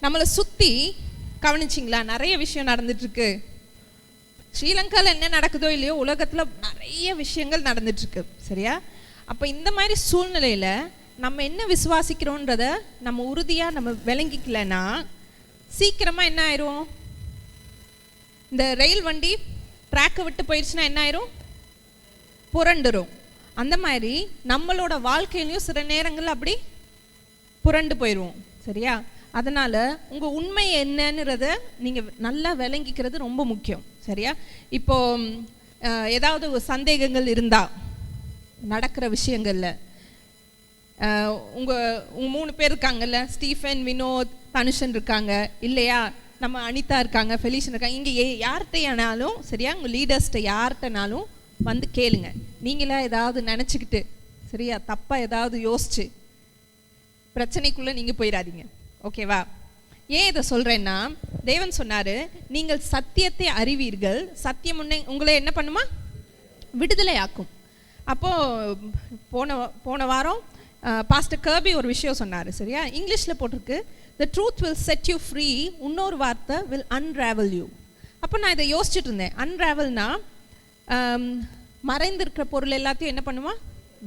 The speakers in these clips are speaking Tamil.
நம்மளை சுற்றி கவனிச்சிங்களா, நிறைய விஷயம் நடந்துட்டுருக்கு. ஸ்ரீலங்காவில் என்ன நடக்குதோ இல்லையோ, உலகத்தில் நிறைய விஷயங்கள் நடந்துட்டுருக்கு. சரியா? அப்போ இந்த மாதிரி சூழ்நிலையில் நம்ம என்ன விசுவாசிக்கிறோன்றத நம்ம உறுதியாக நம்ம விளங்கிக்கலன்னா சீக்கிரமாக என்ன ஆயிரும், இந்த ரயில் வண்டி ட்ராக்கை விட்டு போயிடுச்சுன்னா என்ன ஆயிரும், புரண்டுரும். அந்த மாதிரி நம்மளோட வாழ்க்கையிலையும் சில நேரங்கள் அப்படி புரண்டு போயிடுவோம். சரியா? அதனால் உங்கள் உண்மை என்னன்றத நீங்கள் நல்லா விளங்கிக்கிறது ரொம்ப முக்கியம். சரியா? இப்போது ஏதாவது சந்தேகங்கள் இருந்தால் நடக்கிற விஷயங்களில் உங்கள் 3 பேர் இருக்காங்கல்ல, ஸ்டீஃபன், வினோத், தனுஷன் இருக்காங்க இல்லையா, நம்ம அனிதா இருக்காங்க, ஃபெலிஷன் இருக்காங்க. இங்கே யார்கிட்டையானாலும் சரியா, உங்கள் லீடர்ஸ்கிட்ட யார்கிட்டனாலும் வந்து கேளுங்க. நீங்களா ஏதாவது நினச்சிக்கிட்டு சரியா தப்பாக ஏதாவது யோசிச்சு பிரச்சனைக்குள்ளே நீங்கள் போயிடாதீங்க. ஓகேவா? ஏன் இதை சொல்கிறேன்னா, தேவன் சொன்னார், நீங்கள் சத்தியத்தை அறிவீர்கள், சத்தியம் உங்களை என்ன பண்ணுமா, விடுதலை ஆக்கும். அப்போது போன வாரம் பாஸ்டர் கர்பி ஒரு விஷயம் சொன்னார். சரியா? இங்கிலீஷில் போட்டிருக்கு, the truth will set you free, இன்னொரு வார்த்தை will unravel you. அப்போ நான் இதை யோசிச்சுட்டு இருந்தேன். அன்ராவல்னா மறைந்திருக்கிற பொருள் எல்லாத்தையும் என்ன பண்ணுமா,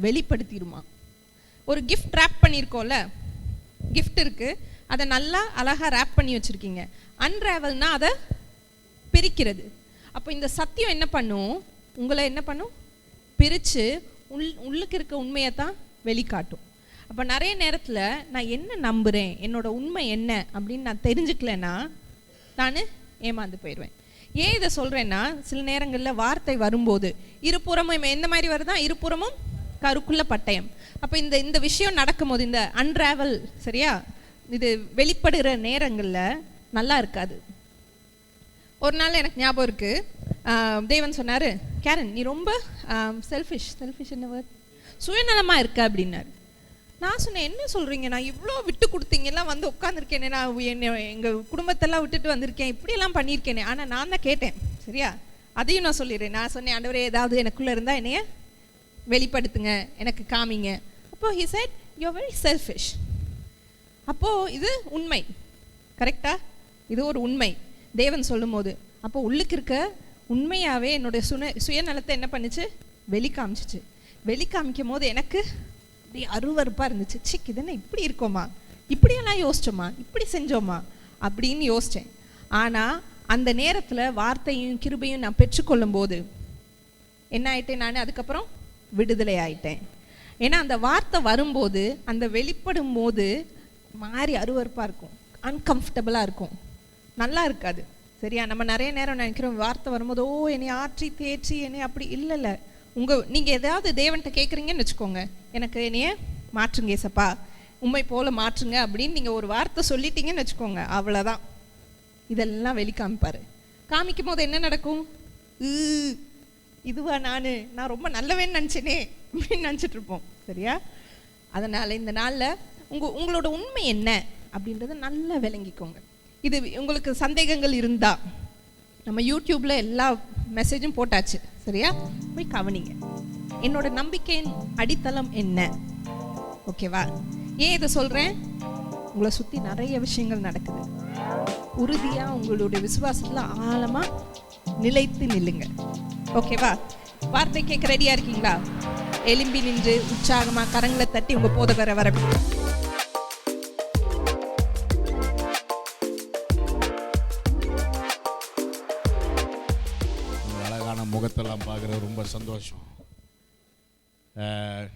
வெளிப்படுத்திடுமா. ஒரு கிஃப்ட் ரேப் பண்ணியிருக்கோம்ல, கிஃப்ட் இருக்குது, அதை நல்லா அழகாக ரேப் பண்ணி வச்சுருக்கீங்க. அன்ராவல்னா அதை பிரிக்கிறது. அப்போ இந்த சத்தியம் என்ன பண்ணும், உங்களை என்ன பண்ணும், பிரித்து உள்ளுக்கு இருக்க உண்மையை தான் வெளிக்காட்டும். அப்போ நிறைய நேரத்தில் நான் என்ன நம்புகிறேன், என்னோட உண்மை என்ன அப்படின்னு நான் தெரிஞ்சுக்கலன்னா நான் ஏமாந்து போயிடுவேன். ஏன் இதை சொல்கிறேன்னா, சில நேரங்களில் வார்த்தை வரும்போது இருபுறமும் எந்த மாதிரி வருதா, இருபுறமும் கருக்குள்ள பட்டயம். அப்போ இந்த விஷயம் நடக்கும்போது, இந்த அன்ராவல் சரியா, இது வெளிப்படுகிற நேரங்களில் நல்லா இருக்காது. ஒரு நாள் எனக்கு ஞாபகம் இருக்குது, தேவன் சொன்னார், கேரன் நீ ரொம்ப செல்ஃபிஷ் என்ன வேர்ட், சுயநலமாக இருக்க அப்படின்னாரு. நான் சொன்னேன், என்ன சொல்கிறீங்க, நான் இவ்வளோ விட்டு கொடுத்தீங்கலாம் வந்து உட்காந்துருக்கேனே, நான் எங்கள் குடும்பத்தெல்லாம் விட்டுட்டு வந்திருக்கேன், இப்படியெல்லாம் பண்ணியிருக்கேனே. ஆனால் நான் தான் கேட்டேன். சரியா? அதையும் நான் சொல்லிடுறேன். நான் சொன்னேன், ஆண்டவரே ஏதாவது எனக்குள்ளே இருந்தால் என்னைய வெளிப்படுத்துங்க, எனக்கு காமிங்க. அப்போது he said you are very selfish. அப்போது இது உண்மை. கரெக்டா? இது ஒரு உண்மை தேவன் சொல்லும் போது. அப்போ உள்ளுக்கு இருக்க உண்மையாகவே என்னுடைய சுயநலத்தை என்ன பண்ணிச்சு, வெளிக்காமிச்சிச்சு. வெளிக்காமிக்கும் போது எனக்கு அப்படி அருவருப்பாக இருந்துச்சு. சிக், இது என்ன இப்படி இருக்கோமா, இப்படியெல்லாம் யோசிச்சோமா, இப்படி செஞ்சோமா அப்படின்னு யோசித்தேன். ஆனால் அந்த நேரத்தில் வார்த்தையும் கிருபையும் நான் பெற்றுக்கொள்ளும் போது என்ன ஆயிட்டேன், நான் அதுக்கப்புறம் விடுதலை ஆயிட்டேன். ஏன்னா அந்த வார்த்தை வரும்போது, அந்த வெளிப்படும் போது மாறி அருவருப்பாக இருக்கும், அன்கம்ஃபர்டபுளாக இருக்கும், நல்லா இருக்காது. சரியா? நம்ம நிறைய நேரம் நினைக்கிறோம், வார்த்தை வரும்போது ஓ என்னை ஆற்றி தேற்றி என்னை அப்படி இல்லை. நீங்கள் ஏதாவது தேவன்கிட்ட கேட்குறீங்கன்னு வச்சுக்கோங்க, எனக்கு என்னைய மாற்றுங்க ஏசப்பா, உண்மை போல் மாற்றுங்க அப்படின்னு நீங்கள் ஒரு வார்த்தை சொல்லிட்டீங்கன்னு வச்சுக்கோங்க, அவ்வளோதான். இதெல்லாம் வெளிக்காமிப்பார். காமிக்கும் போது என்ன நடக்கும், இதுவா நான் ரொம்ப நல்லவேன்னு நினச்சேனே அப்படின்னு நினச்சிட்டு இருப்போம். சரியா? அதனால் இந்த நாளில் உங்களோட உண்மை என்ன அப்படின்றத நல்லா விளங்கிக்கோங்க. இது உங்களுக்கு சந்தேகங்கள் இருந்தால் நம்ம யூடியூப்பில் எல்லா மெசேஜும் போட்டாச்சு. சரியா? போய் கவனிங்க. என்னோட நம்பிக்கையின் அடித்தளம் என்ன? ஓகேவா? ஏன் இதை சொல்கிறேன், உங்களை சுற்றி நிறைய விஷயங்கள் நடக்குது. உறுதியாக உங்களுடைய விசுவாசத்தில் ஆழமாக நிலைத்து நில்லுங்க. ஓகேவா? வார்த்தை கேட்க ரெடியாக இருக்கீங்களா? எலும்பி நின்று உற்சாகமாக கரங்களை தட்டி உங்கள் போதகரை வர முகத்தெல்லாம் பார்க்குற ரொம்ப சந்தோஷம்.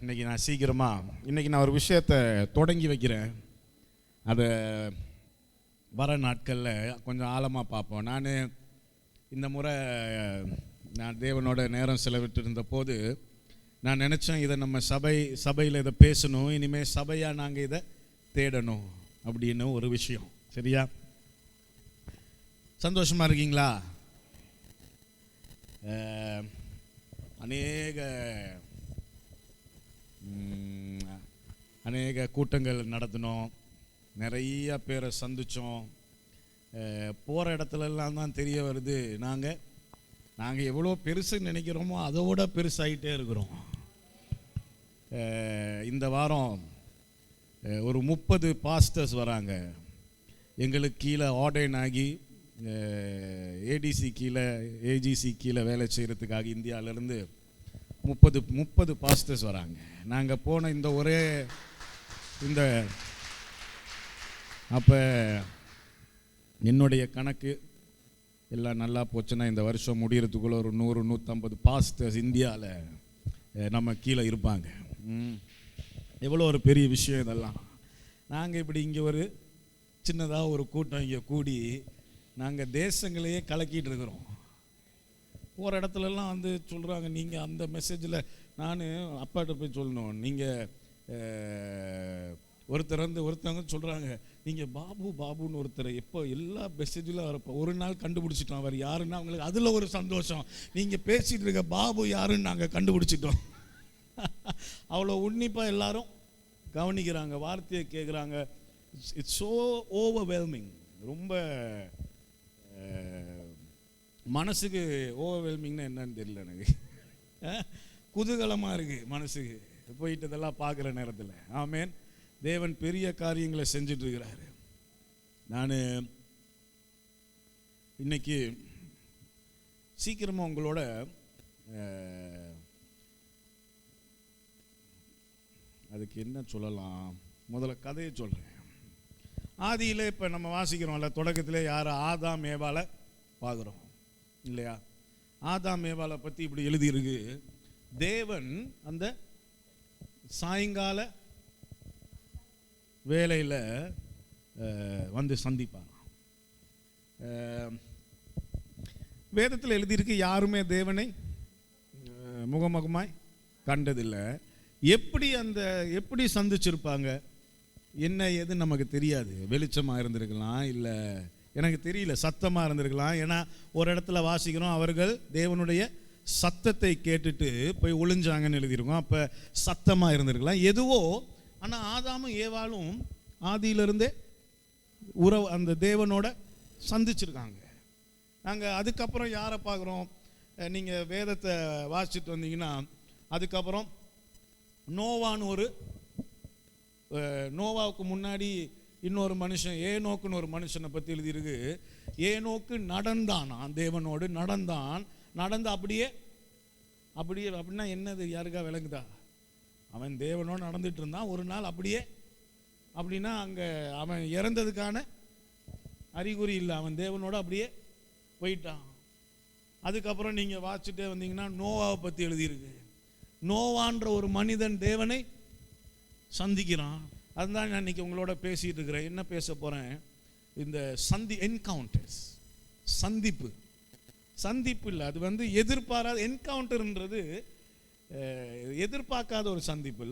இன்றைக்கி நான் ஒரு விஷயத்தை தொடங்கி வைக்கிறேன். அதை வர நாட்களில் கொஞ்சம் ஆழமாக பார்ப்போம். நான் இந்த முறை நான் தேவனோட நேரம் செலவிட்டு இருந்த போது நான் நினச்சேன், இதை நம்ம சபையில் இதை பேசணும், இனிமேல் சபையாக நாங்கள் இதை தேடணும் அப்படின்னு ஒரு விஷயம். சரியா? சந்தோஷமாக இருக்கீங்களா? அநேக கூட்டங்கள் நடத்தினோம், நிறைய பேரை சந்தித்தோம். போகிற இடத்துலலாம் தான் தெரிய வருது, நாங்கள் எவ்வளோ பெருசுன்னு நினைக்கிறோமோ அதோட பெருசாகிட்டே இருக்கிறோம். இந்த வாரம் ஒரு 30 பாஸ்டர்ஸ் வராங்க. எங்களுக்கு கீழே ஆர்டைன் ஆகி ஏடிசி கீழே ஏஜிசி கீழே வேலை செய்கிறதுக்காக இந்தியாவிலேருந்து 30 பாஸ்டர்ஸ் வராங்க. நாங்கள் போன இந்த ஒரே இந்த அப்போ என்னுடைய கணக்கு எல்லாம் நல்லா போச்சுன்னா இந்த வருஷம் முடிகிறதுக்குள்ளே ஒரு 100-150 பாஸ்டர்ஸ் இந்தியாவில் நம்ம கீழே இருப்பாங்க. எவ்வளோ ஒரு பெரிய விஷயம் இதெல்லாம். நாங்கள் இப்படி இங்கே ஒரு சின்னதாக ஒரு கூட்டம் இங்கே கூடி நாங்கள் தேசங்களையே கலக்கிட்டு இருக்கிறோம். போகிற இடத்துலலாம் வந்து சொல்கிறாங்க, நீங்கள் அந்த மெசேஜில் நான் அப்பாட்ட போய் சொல்லணும், நீங்கள் ஒருத்தவங்க சொல்கிறாங்க, நீங்கள் பாபுன்னு ஒருத்தர் எப்போ எல்லா மெசேஜிலும் வரப்போ ஒரு நாள் கண்டுபிடிச்சிட்டோம் அவர் யாருன்னா அவங்களுக்கு அதில் ஒரு சந்தோஷம். நீங்கள் பேசிகிட்டு இருக்க பாபு யாருன்னு நாங்கள் கண்டுபிடிச்சிட்டோம். அவ்வளோ உன்னிப்பாக எல்லாரும் கவனிக்கிறாங்க, வார்த்தையை கேட்குறாங்க. It's so overwhelming. ரொம்ப மனசுக்கு ஓவர்வெல்மிங்னா என்னன்னு தெரியல எனக்கு. குதூகலமாக இருக்குது மனசுக்கு போயிட்டு இதெல்லாம் பார்க்குற நேரத்தில். ஆமேன். தேவன் பெரிய காரியங்களை செஞ்சுட்டு இருக்கிறாரு. நான் இன்னைக்கு சீக்கிரமாக உங்களோட அதுக்கு என்ன சொல்லலாம், முதல்ல கதையை சொல்கிறேன். ஆதியில் இப்போ நம்ம வாசிக்கிறோம்ல, தொடக்கத்தில் யார் ஆதாம் ஏவாளை பார்க்குறோம் இல்லையா? ஆதாம் ஏவாளை பற்றி இப்படி எழுதியிருக்கு, தேவன் அந்த சாயங்கால வேலையில் வந்து சந்திப்பாங்க. வேதத்தில் எழுதியிருக்கு, யாருமே தேவனை முகமுகமாய் கண்டதில்லை. எப்படி சந்திச்சிருப்பாங்க, என்ன ஏது நமக்கு தெரியாது. வெளிச்சமாக இருந்திருக்கலாம், இல்லை எனக்கு தெரியல, சத்தமாக இருந்திருக்கலாம். ஏன்னா ஒரு இடத்துல வாசிக்கிறோம், அவர்கள் தேவனுடைய சத்தத்தை கேட்டுட்டு போய் ஒளிஞ்சாங்கன்னு எழுதியிருக்கோம். அப்போ சத்தமாக இருந்திருக்கலாம், எதுவோ. ஆனால் ஆதாமும் ஏவாளும் ஆதியிலிருந்தே அந்த தேவனோட சந்திச்சிருக்காங்க. நாங்கள் அதுக்கப்புறம் யாரை பார்க்குறோம், நீங்கள் வேதத்தை வாசிச்சுட்டு வந்தீங்கன்னா அதுக்கப்புறம் நோவாவுக்கு முன்னாடி இன்னொரு மனுஷன் ஏனோக்குன்னு ஒரு மனுஷனை பற்றி எழுதியிருக்கு. ஏனோக்கு நடந்தானா, தேவனோடு நடந்து அப்படின்னா என்னது யாருக்கா விளங்குதா? அவன் தேவனோடு நடந்துட்டு இருந்தான். ஒரு நாள் அப்படின்னா அங்கே அவன் இறந்ததுக்கான அறிகுறி இல்லை, அவன் தேவனோடு அப்படியே போயிட்டான். அதுக்கப்புறம் நீங்கள் வாசிச்சுட்டே வந்தீங்கன்னா நோவாவை பற்றி எழுதியிருக்கு. நோவான்ற ஒரு மனிதன் தேவனை சந்திக்கிறான். அதுதான் நான் இன்னைக்கு உங்களோட பேசிட்டு இருக்கிறேன். என்ன பேச போகிறேன், இந்த என்கவுண்டர்ஸ். சந்திப்பு இல்லை, அது வந்து எதிர்பாராத. என்கவுண்டர்ன்றது எதிர்பார்க்காத ஒரு சந்திப்பு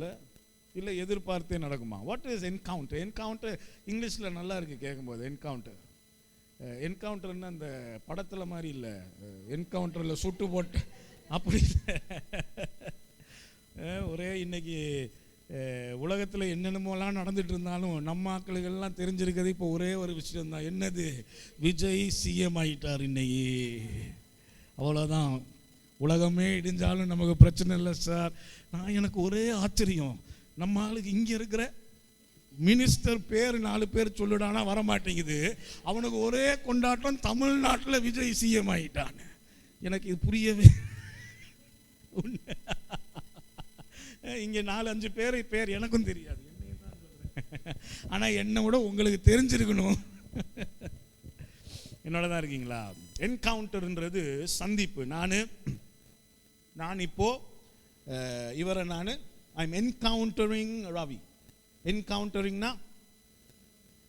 இல்லை எதிர்பார்த்தே நடக்குமா? What is encounter? இங்கிலீஷில் நல்லா இருக்குது கேட்கும்போது. என்கவுண்டர்னா அந்த படத்தில் மாதிரி இல்லை, என்கவுண்டரில் சுட்டு போட்டு அப்படி இல்லை. ஒரே இன்னைக்கு உலகத்தில் என்னென்னமோலாம் நடந்துட்டு இருந்தாலும் நம்ம ஆட்களுக்கெல்லாம் தெரிஞ்சிருக்கிறது இப்போ ஒரே ஒரு விஷயம்தான். என்னது? விஜய் சிஎம் ஆகிட்டார் இன்னைக்கு, அவ்வளோதான். உலகமே இடிஞ்சாலும் நமக்கு பிரச்சனை இல்லை சார். எனக்கு ஒரே ஆச்சரியம், நம்ம ஆளுக்கு இங்கே இருக்கிற மினிஸ்டர் பேர் 4 பேர் சொல்லிடானா வரமாட்டேங்குது. அவனுக்கு ஒரே கொண்டாட்டம், தமிழ்நாட்டில் விஜய் சிஎம் ஆகிட்டான். எனக்கு இது புரியவே. இங்கே 4-5 பேர் எனக்கும் தெரியாது, ஆனால் என்னை விட உங்களுக்கு தெரிஞ்சிருக்கணும். என்னோட தான் இருக்கீங்களா? என்கவுண்டர்ன்றது சந்திப்பு. நான் இப்போ இவரை ஐம் என்கவுண்டரிங் ரவி. என்கவுண்டரிங்னா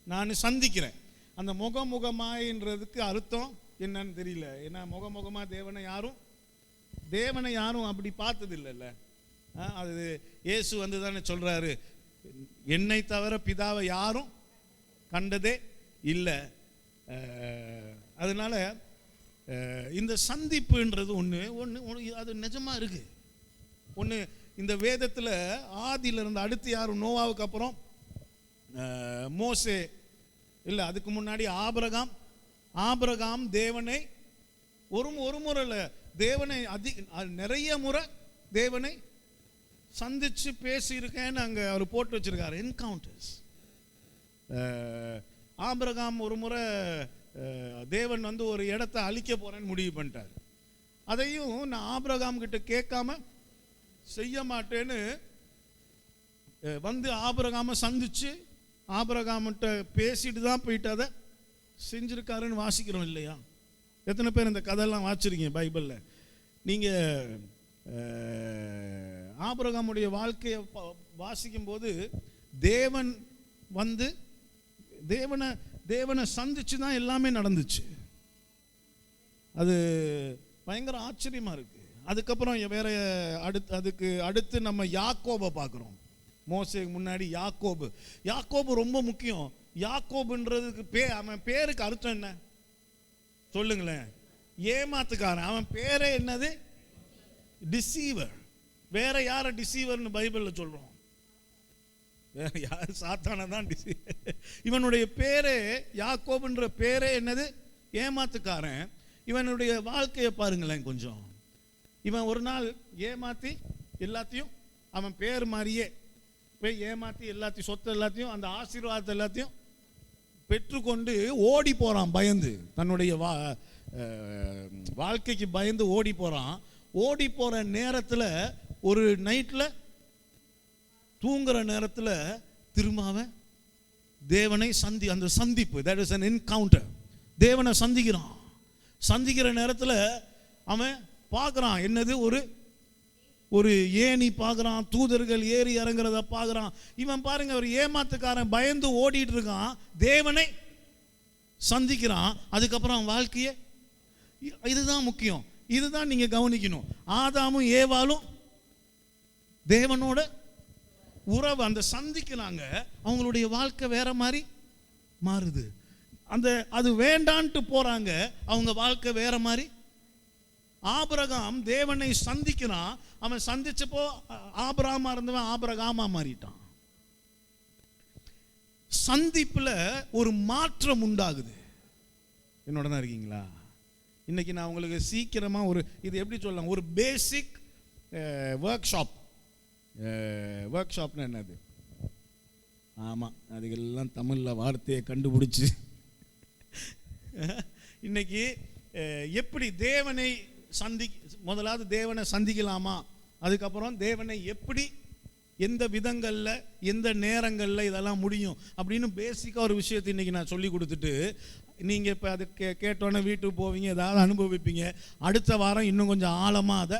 நான் சந்திக்கிறேன். அந்த முகமுகமாயின்றதுக்கு அர்த்தம் என்னன்னு தெரியல. ஏன்னா முகமுகமாக தேவனை யாரும் அப்படி பார்த்தது இல்லைல்ல. அது இயேசு வந்து தானே சொல்கிறாரு, என்னை தவிர பிதாவை யாரும் கண்டதே இல்லை. அதனால் இந்த சந்திப்புன்றது ஒன்று அது நிஜமாக இருக்குது. ஒன்று இந்த வேதத்தில் ஆதியிலிருந்து அடுத்து யாரும், நோவாவுக்கு அப்புறம் மோசே இல்லை, அதுக்கு முன்னாடி ஆபிரகாம் தேவனை ஒரு முறை இல்லை, தேவனை நிறைய முறை தேவனை சந்திச்சு பேசியிருக்கேன்னு அங்கே அவர் போட்டு வச்சிருக்காரு. என்கவுண்டர்ஸ். ஆபிரகாம் ஒரு முறை தேவன் வந்து ஒரு இடத்த அழிக்க போறேன்னு முடிவு பண்ணிட்டார். அதையும் நான் ஆபிரகாம் கிட்ட கேட்காம செய்ய மாட்டேன்னு வந்து ஆபிரகாம சந்திச்சு ஆபிரகாம்கிட்ட பேசிட்டு தான் போயிட்டு அதை செஞ்சிருக்காருன்னு வாசிக்கிறோம் இல்லையா? எத்தனை பேர் இந்த கதையெல்லாம் வாசிச்சிருக்கீங்க பைபிளில்? நீங்கள் ஆபிரகாமுடைய வாழ்க்கையை வாசிக்கும் போது தேவன் வந்து தேவனை சந்திச்சு தான் எல்லாமே நடந்துச்சு. அது பயங்கர ஆச்சரியமா இருக்கு. அதுக்கப்புறம் வேற அதுக்கு அடுத்து நம்ம யாக்கோபை பார்க்குறோம். மோசேக்கு முன்னாடி யாக்கோபு ரொம்ப முக்கியம். யாக்கோபுன்றதுக்கு அவன் பேருக்கு அர்த்தம் என்ன சொல்லுங்களேன்? ஏமாத்துக்காரன். அவன் பேரே என்னது? டிசீவர். வேற யார டிசீவர்னு பைபிளில் சொல்றோம்? வேற யார்? சாத்தான தான் டிசீவர். இவனுடைய பேரே யாக்கோபுன்ற பேரே என்னது? ஏமாத்துக்காரன். இவனுடைய வாழ்க்கையை பாருங்களேன் கொஞ்சம். இவன் ஒரு நாள் ஏமாத்தி எல்லாத்தையும் அவன் பேர் மாதிரியே போய் ஏமாத்தி எல்லாத்தையும் சொத்து எல்லாத்தையும் அந்த ஆசீர்வாதத்தை எல்லாத்தையும் பெற்றுக்கொண்டு ஓடி போறான். பயந்து தன்னுடைய வாழ்க்கைக்கு பயந்து ஓடி போறான். ஓடி போற நேரத்தில் ஒரு நைட்டில் தூங்குற நேரத்தில் திரும்ப தேவனை அந்த சந்திப்பு, that is an encounter. தேவனை சந்திக்கிற நேரத்தில் அவன் பார்க்குறான் என்னது? ஒரு ஏணி பார்க்குறான், தூதர்கள் ஏறி இறங்குறத பார்க்குறான். இவன் பாருங்க, ஒரு ஏமாத்துக்காரன் பயந்து ஓடிட்டு இருக்கான், தேவனை சந்திக்கிறான். அதுக்கப்புறம் அவன் வாழ்க்கையே இதுதான் முக்கியம். இதுதான் நீங்க கவனிக்கணும். ஆதாமும் ஏவாளும் தேவனோட உறவு அந்த சந்திக்கிறாங்க. அவங்களுடைய வாழ்க்கை வேற மாதிரி மாறுது. அது வேண்டான்ட்டு போறாங்க, அவங்க வாழ்க்கை வேற மாதிரி. ஆபிரகாம் தேவனை சந்திக்கிறான். அவன் சந்திச்சப்போ ஆபிரகாமா இருந்தவன் ஆபிரகாமா மாறிட்டான். சந்திப்புல ஒரு மாற்றம் உண்டாகுது. என்னோட தான் இருக்கீங்களா? இன்னைக்கு நான் உங்களுக்கு சீக்கிரமா இது எப்படி சொல்லலாம், ஒரு பேசிக் ஒர்க் ஷாப்னா என்னது? ஆமா, அதுக்கெல்லாம் தமிழ்ல வார்த்தையை கண்டுபிடிச்சு இன்னைக்கு எப்படி தேவனை முதலாவது தேவனை சந்திக்கலாமா, அதுக்கப்புறம் தேவனை எப்படி எந்த விதங்கள்ல எந்த நேரங்கள்ல இதெல்லாம் முடியும் அப்படின்னு பேசிக்கா ஒரு விஷயத்தை இன்னைக்கு நான் சொல்லி கொடுத்துட்டு, நீங்க இப்ப அது கேட்டோன்னே வீட்டுக்கு போவீங்க, ஏதாவது அனுபவிப்பீங்க. அடுத்த வாரம் இன்னும் கொஞ்சம் ஆழமா அதை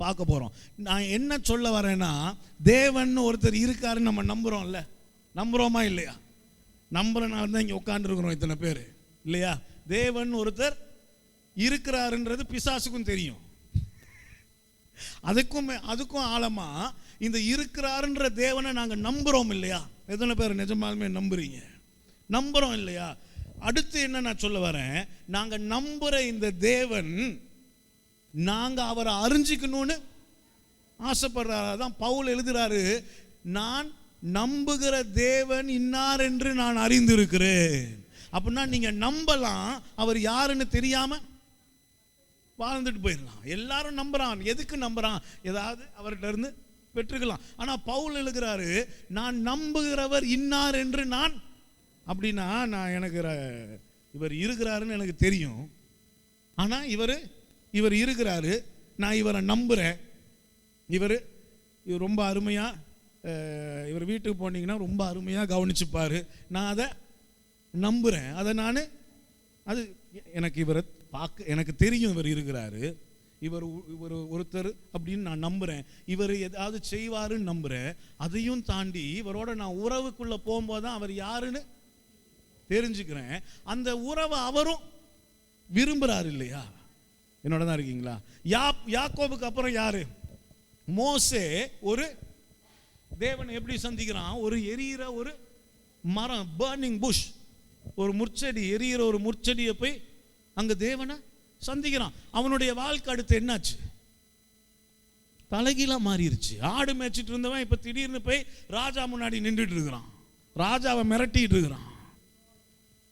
பார்க்க போறோம். நான் என்ன சொல்ல வரேன்னா, தேவன் ஒருத்தர் இருக்காருன்னு நம்ம நம்புறோம்ல, நம்புறோமா இல்லையா? நம்புறனால தான் இங்க உட்கார்ந்துருக்கிறோம் இத்தனை பேர் இல்லையா? தேவன் ஒருத்தர் இருக்கிறாருன்றது பிசாசுக்கும் தெரியும். அதுக்கும் ஆழமா இந்த இருக்கிறாருன்ற தேவனை நாங்க நம்புறோம் இல்லையா? எத்தனை பேர் நிஜமாலுமே நம்புறீங்க? நம்புறோம் இல்லையா? அடுத்து என்ன நான் சொல்ல வரேன், நாங்க நம்புற இந்த தேவன் நாங்க அவரை அறிஞ்சிக்கணும்னு ஆசைப்படுறாரு. தான் பவுல் எழுதுறாரு, நான் நம்புகிற தேவன் இன்னார் என்று நான் அறிந்திருக்கிறேன். அப்படின்னா நீங்க நம்பலாம், அவர் யாருன்னு தெரியாம வாழ்ந்துட்டு போயிடலாம். எல்லாரும் நம்புறான். எதுக்கு நம்புறான்? ஏதாவது அவர்கிட்ட இருந்து பெற்றுக்கலாம். ஆனா பவுல் எழுதுறாரு, நான் நம்புகிறவர் இன்னார் என்று நான். அப்படின்னா நான் எனக்கு இவர் இருக்கிறாருன்னு எனக்கு தெரியும். ஆனா இவர் இருக்கிறாரு, நான் இவரை நம்புறேன். இவர் ரொம்ப அருமையா, இவர் வீட்டுக்கு போனீங்கன்னா ரொம்ப அருமையா கவனிச்சுப்பாரு. நான் அதை நம்புறேன். அதை அது எனக்கு இவரை எனக்கு தெரியும், இவர் இருக்கிறாரு, இவர் ஒருத்தர் அப்படின்னு நான் நம்புறேன். இவர் ஏதாவது செய்வாருன்னு நம்புறேன். அதையும் தாண்டி இவரோட நான் உறவுக்குள்ள போகும்போது தான் அவர் யாருன்னு தெரிஞ்சுக்கிறேன். அந்த உறவை அவரும் விரும்புறாரு இல்லையா? என்னோட தான் இருக்கீங்களா? யாக்கோபுக்கு அப்புறம் யாரு? மோசே ஒரு தேவனை எப்படி சந்திக்கிறான்? ஒரு எரியிற ஒரு மரம், பர்னிங் புஷ், ஒரு முற்செடி, எரியிற ஒரு முற்செடியை போய் அங்க தேவனை சந்திக்கிறான். அவனுடைய வாழ்க்கை அடுத்து என்னாச்சு? தலைகீழா மாறிடுச்சு. ஆடு மேய்ச்சிட்டு இருந்தவன் இப்ப திடீர்னு போய் ராஜா முன்னாடி நின்றுட்டு இருக்கிறான், ராஜாவை மிரட்டிட்டு இருக்கிறான்.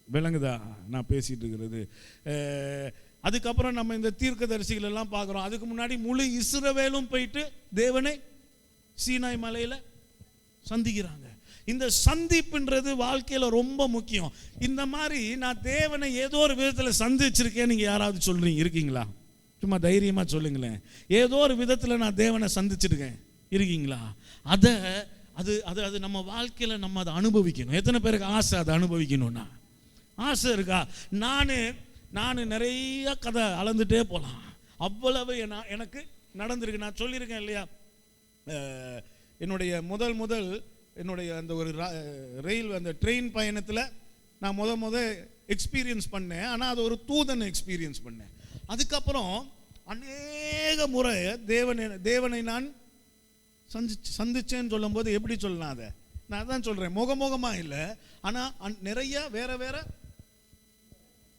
விளங்குதா நான் பேசிட்டு இருக்கிறது? அதுக்கப்புறம் நம்ம இந்த தீர்க்கதரிசிகள் எல்லாம் பார்க்கிறோம். அதுக்கு முன்னாடி முழு இஸ்ரவேலும் போயிட்டு தேவனை சீனாய் மலையில சந்திக்கிறாங்க. இந்த சந்திப்புன்றது வாழ்க்கையில ரொம்ப முக்கியம். இந்த மாதிரி நான் தேவனை ஏதோ ஒரு விதத்துல சந்திச்சிருக்கேன். நீங்க யாராவது சொல்றீங்க இருக்கீங்களா? சும்மா தைரியமா சொல்லுங்களேன். ஏதோ ஒரு விதத்துல நான் தேவனை சந்திச்சிருக்கேன் இருக்கீங்களா? அது அது அது நம்ம வாழ்க்கையில நம்ம அதை அனுபவிக்கணும். எத்தனை பேருக்கு ஆசை அதை அனுபவிக்கணும்னா? ஆசை இருக்கா? நான் நிறைய கதை அளந்துட்டே போகலாம். அவ்வளவு எனக்கு நடந்திருக்கு. நான் சொல்லியிருக்கேன் இல்லையா, என்னுடைய முதல் என்னுடைய அந்த ஒரு ரயில் அந்த ட்ரெயின் பயணத்தில் நான் முத எக்ஸ்பீரியன்ஸ் பண்ணேன். ஆனால் அது ஒரு தூதன் எக்ஸ்பீரியன்ஸ் பண்ணேன். அதுக்கப்புறம் அநேக முறை தேவனை நான் சந்திச்சேன்னு சொல்லும் போது எப்படி சொல்லலாம்? அதை நான் தான் சொல்கிறேன், முகமுகமாக இல்லை, ஆனால் நிறைய வேற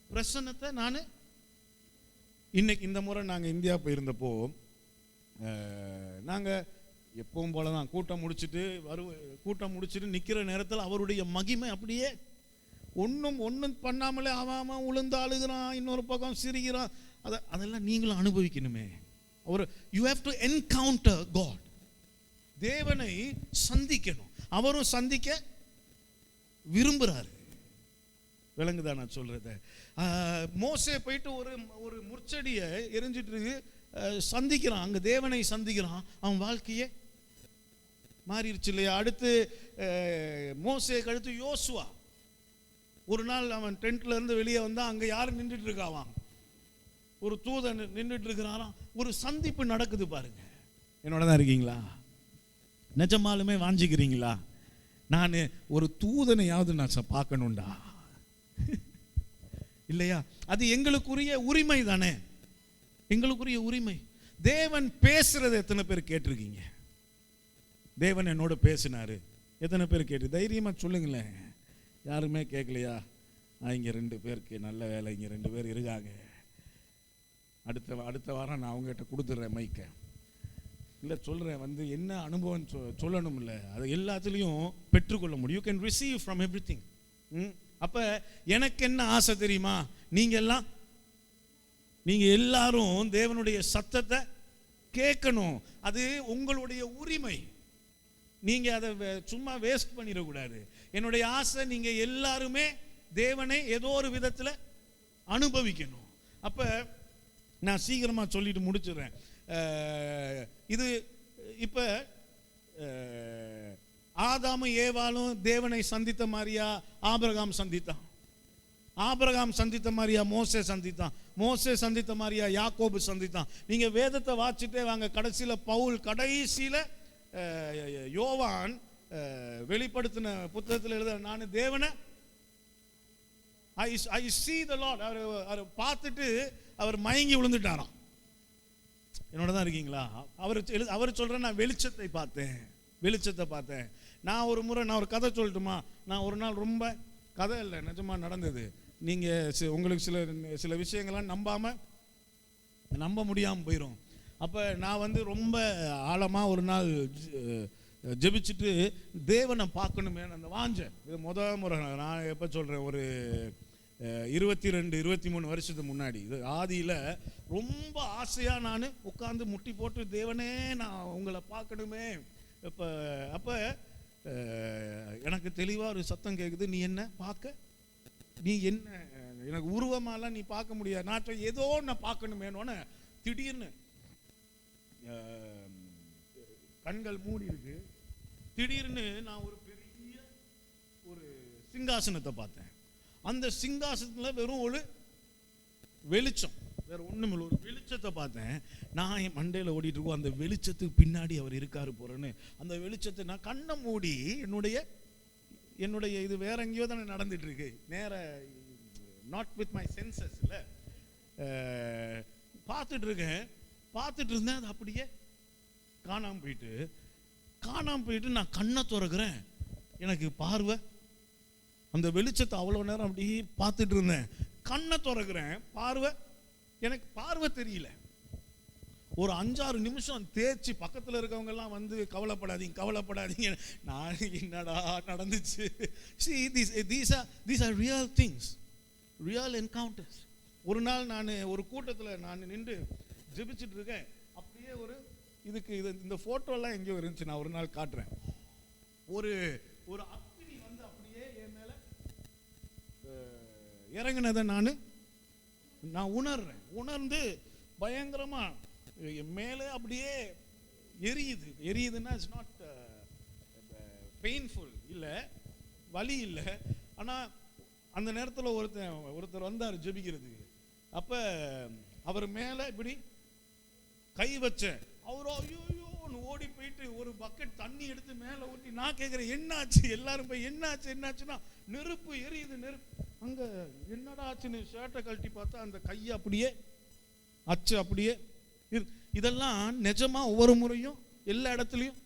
பிரசன்னத்தை நான் இன்னைக்கு இந்த முறை நாங்கள் இந்தியா போயிருந்தப்போ நாங்கள் எப்பவும் போல தான் கூட்டம் முடிச்சுட்டு நிற்கிற நேரத்தில் அவருடைய மகிமை அப்படியே ஒன்றும் பண்ணாமலே அவன் உளுந்து அழுகிறான், இன்னொரு பக்கம் சிரிக்கிறான். அதெல்லாம் நீங்களும் அனுபவிக்கணுமே. You have to encounter God. தேவனை சந்திக்கணும். அவரும் சந்திக்க விரும்புகிறாரு. விளங்குதா நான் சொல்றது? மோசே போயிட்டு ஒரு முற்செடியை எரிஞ்சிட்டு சந்திக்கிறான், அங்க தேவனை சந்திக்கிறான். அவன் வாழ்க்கையே மாறிடுச்சு இல்லையா? அடுத்து மோசேக்கு அடுத்து யோசுவா. ஒரு நாள் அவன் டென்ட்ல இருந்து வெளியே வந்தா அங்க யாரு நின்றுட்டு இருக்காவான்? ஒரு தூதன் நின்றுட்டு இருக்கிறாராம். ஒரு சந்திப்பு நடக்குது பாருங்க. என்னோட தான் இருக்கீங்களா? நிஜமாலுமே வாஞ்சிக்கிறீங்களா? நான் ஒரு தூதனையாவது நான் பார்க்கணும்டா இல்லையா? அது எங்களுக்குரிய உரிமை தானே, எங்களுக்குரிய உரிமை. தேவன் பேசுறது எத்தனை பேர் கேட்டிருக்கீங்க? தேவன் என்னோட பேசினாரு எத்தனை பேர் கேட்டு தைரியமா சொல்லுங்களேன். யாருமே கேட்கலையா? இங்க 2 பேருக்கு நல்ல வேலை, இங்க 2 பேர் இருக்காங்க. அடுத்த வாரம் நான் அவங்ககிட்ட கொடுத்துட்றேன் மைக்கை. இல்லை சொல்கிறேன், வந்து என்ன அனுபவம் சொல்லணும் இல்லை, அதை எல்லாத்துலேயும் பெற்றுக்கொள்ள முடியும். You can receive from every thing. அப்போ எனக்கு என்ன ஆசை தெரியுமா? நீங்கள் எல்லாரும் தேவனுடைய சத்தத்தை கேட்கணும். அது உங்களுடைய உரிமை. நீங்கள் அதை சும்மா வேஸ்ட் பண்ணிடக்கூடாது. என்னுடைய ஆசை நீங்கள் எல்லாருமே தேவனை ஏதோ ஒரு விதத்தில் அனுபவிக்கணும். அப்போ நான் சீக்கிரமாக சொல்லிட்டு முடிச்சிடுறேன். இது இப்போ ஆதாமும் ஏவாளும் தேவனை சந்தித்த மாதிரியா ஆபிரகாம் சந்தித்தான்? ஆபிரகாம் சந்தித்த மாதிரியா மோசே சந்தித்தான்? மோசே சந்தித்த மாதிரியா யாக்கோபு சந்தித்தான்? நீங்க வேதத்தை வாசிட்டே வாங்க. கடைசியில் பவுல், கடைசியில் யோவான் வெளிப்படுத்தின புத்தகத்தில் எழுத, நான் தேவனை I see the Lord. அவர் பார்த்துட்டு அவர் மயங்கி விழுந்துட்டாராம். என்னோட தான் இருக்கீங்களா? அவர் சொல்கிறேன், நான் வெளிச்சத்தை பார்த்தேன். நான் ஒரு கதை சொல்லட்டுமா? நான் ஒரு நாள், ரொம்ப கதை இல்லை, நிஜமாக நடந்தது. நீங்கள் உங்களுக்கு சில விஷயங்கள்லாம் நம்ப முடியாமல் போயிடும். அப்போ நான் வந்து ரொம்ப ஆழமாக ஒரு நாள் ஜெபிச்சுட்டு தேவனை பார்க்கணுமே அந்த வாஞ்சேன். இது முறை நான் எப்போ சொல்கிறேன், ஒரு 22-23 வருஷத்துக்கு முன்னாடி. இது ஆதியில் ரொம்ப ஆசையாக நான் உட்காந்து முட்டி போட்டு, தேவனே நான் உங்களை பார்க்கணுமே. அப்போ எனக்கு தெளிவாக ஒரு சத்தம் கேட்குது, நீ என்ன பார்க்க, நீ என்ன, எனக்கு உருவமாலாம் நீ பார்க்க முடியாது. நான் ஏதோ நான் பார்க்கணுமேனோன்னு திடீர்னு கண்கள் மூடி இருக்கு. திடீர்னு நான் ஒரு பெரிய ஒரு சிங்காசனத்தை பார்த்தேன். அந்த சிங்காசனத்தில் வெறும் ஒரு வெளிச்சம், வேற ஒண்ணும் இல்லை, ஒரு வெளிச்சத்தை பார்த்தேன். நான் என் மண்டையில் ஓடிட்டு இருக்கோம், அந்த வெளிச்சத்துக்கு பின்னாடி அவர் இருக்காரு போறேன்னு. அந்த வெளிச்சத்தை நான் கண்ணை மூடி என்னுடைய இது வேற எங்கேயோ தானே நடந்துட்டு இருக்கு, நேர நாட் வித் மை சென்சஸ் இல்லை, பார்த்துட்டு இருந்தேன். அது அப்படியே காணாமல் போயிட்டு நான் கண்ணை திறக்கிறேன். எனக்கு பார்வை, அந்த வெளிச்சத்தை அவ்வளோ நேரம் அப்படியே பார்த்துட்டு இருந்தேன். கண்ணை திறக்கிறேன், எனக்கு பார்வை தெரியல. ஒரு 5-6 நிமிஷம் தேய்ச்சி பக்கத்தில் இருக்கவங்க எல்லாம் வந்து கவலைப்படாதீங்க. நான் என்னடா நடந்துச்சு? See, these are real things, real encounters. ஒரு நாள் நான் ஒரு கூட்டத்தில் நான் நின்று ஜெபிச்சுட்டு இருக்கேன். அப்படியே இந்த ஃபோட்டோலாம் எங்கேயோ இருந்துச்சு, நான் ஒரு நாள் காட்டுறேன். ஒரு அக்கினி வந்து அப்படியே என் மேல இறங்கினதை நான் உணர்றேன். உணர்ந்து பயங்கரமா என் மேலே அப்படியே எரியுதுன்னா இட்ஸ் நாட் பெயின்ஃபுல் இல்லை, வலி இல்லை. ஆனால் அந்த நேரத்தில் ஒருத்தர் வந்தார் ஜெபிக்கிறதுக்கு. அப்போ அவர் மேலே இப்படி கை வச்சேன். அவரோ ஐயோன்னு ஓடி போயிட்டு ஒரு பக்கெட் தண்ணி எடுத்து மேலே ஊற்றி, நான் கேட்குறேன் என்னாச்சு? எல்லாரும் போய் என்னாச்சுன்னா நெருப்பு எரியுது. அங்கே என்னடா ஆச்சுன்னு ஷர்ட்டை கழட்டி பார்த்தா அந்த கையை அப்படியே அச்சு அப்படியே. இதெல்லாம் நிஜமா ஒவ்வொரு முறையும் எல்லா இடத்துலையும்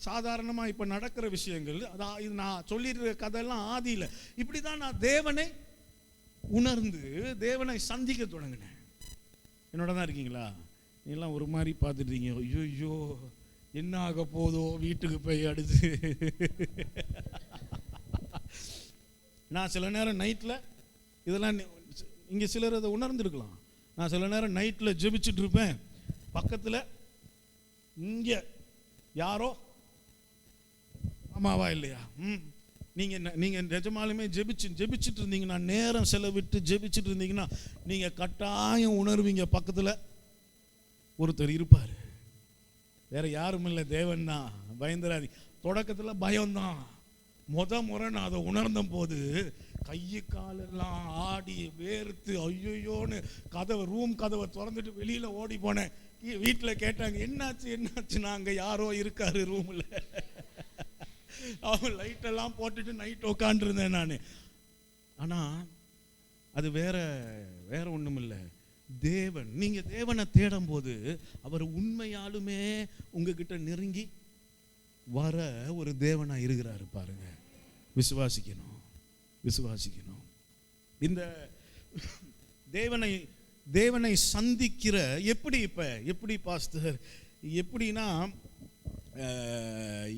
சாதாரணமாக இப்போ நடக்கிற விஷயங்கள். அதான் இது நான் சொல்லிடுற கதையெல்லாம் ஆதியில் இப்படி தான் நான் தேவனை உணர்ந்து தேவனை சந்திக்க தொடங்கினேன். என்னோட தான் இருக்கீங்களா? நீலாம் ஒரு மாதிரி பார்த்துட்டீங்க, ஐயோ என்ன ஆக போதோ வீட்டுக்கு போய் அடுத்து. நான் சில நேரம் நைட்டில் இதெல்லாம் இங்கே சிலர் அதை உணர்ந்துருக்கலாம். நான் சில நேரம் நைட்டில் ஜெபிச்சுட்டு இருப்பேன். பக்கத்தில் இங்கே யாரோ ஆமாவா இல்லையா? நீங்கள் நிஜமாலுமே ஜெபிச்சுட்டு இருந்தீங்கன்னா, நேரம் செலவிட்டு ஜெபிச்சுட்டு இருந்தீங்கன்னா நீங்கள் கட்டாயம் உணர்வீங்க பக்கத்தில் ஒருத்தர் இருப்பார். வேற யாரும் இல்லை, தேவன் தான். பயந்துராதி. தொடக்கத்தில் பயம்தான். முறை நான் அதை உணர்ந்த போது கையை காலெல்லாம் ஆடி வேர்த்து ஐயோன்னு ரூம் கதவை திறந்துட்டு வெளியில் ஓடி போனேன். வீட்டில் கேட்டாங்க என்னாச்சு? நான் அங்கே யாரோ இருக்காரு ரூமில். அவங்க லைட்டெல்லாம் போட்டுட்டு நைட் உட்காந்துருந்தேன் நான். ஆனால் அது வேற ஒன்றும் இல்லை. தேவன், நீங்கள் தேவனை தேடும் போது அவர் உண்மையாலுமே உங்ககிட்ட நெருங்கி வர ஒரு தேவனா இருக்கிறாரு பாருங்க. விசுவாசிக்கணும். இந்த தேவனை சந்திக்கிற எப்படி பாஸ்டர்,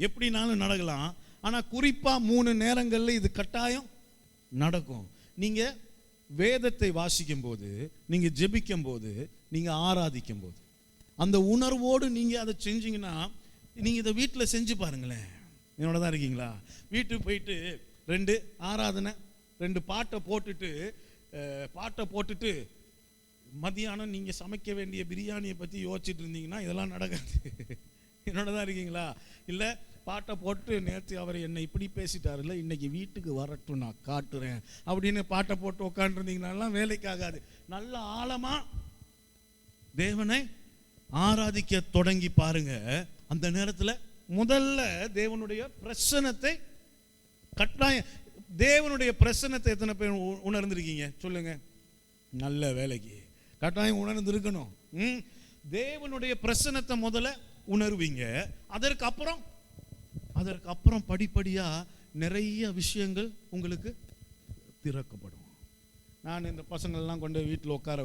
எப்படினாலும் நடக்கலாம். ஆனால் குறிப்பாக 3 நேரங்களில் இது கட்டாயம் நடக்கும். நீங்கள் வேதத்தை வாசிக்கும் போது, நீங்கள் ஜெபிக்கும் போது, நீங்கள் ஆராதிக்கும் போது, அந்த உணர்வோடு நீங்கள் அதை செஞ்சீங்கன்னா, நீங்கள் இதை வீட்டில் செஞ்சு பாருங்களேன். என்னோட தான் இருக்கீங்களா? வீட்டுக்கு போயிட்டு 2 ஆராதனை 2 பாட்டை போட்டுட்டு மதியானம் நீங்கள் சமைக்க வேண்டிய பிரியாணியை பற்றி யோசிச்சுட்டு இருந்தீங்கன்னா இதெல்லாம் நடக்காது. என்னோட தான் இருக்கீங்களா? இல்லை பாட்டை போட்டு நேற்று அவர் என்னை இப்படி பேசிட்டாருல்ல, இன்னைக்கு வீட்டுக்கு வரட்டும் நான் காட்டுறேன் அப்படின்னு பாட்டை போட்டு உட்காந்துருந்தீங்கன்னாலாம் வேலைக்காகாது. நல்ல ஆழமாக தேவனை ஆராதிக்க தொடங்கி பாருங்க. அந்த நேரத்தில் முதல்ல தேவனுடைய பிரசன்னத்தை கட்டாயம். தேவனுடைய பிரசன்னத்தை எத்தனை பேர் உணர்ந்திருக்கீங்க சொல்லுங்க? நல்ல வேலைக்கு கட்டாயம் உணர்ந்திருக்கணும். தேவனுடைய பிரசன்னத்தை முதல்ல உணர்வீங்க. அதற்கப்புறம் படிப்படியா நிறைய விஷயங்கள் உங்களுக்கு திறக்கப்படும். நான் இந்த பசங்கள்லாம் கொண்டு வீட்டில் உட்கார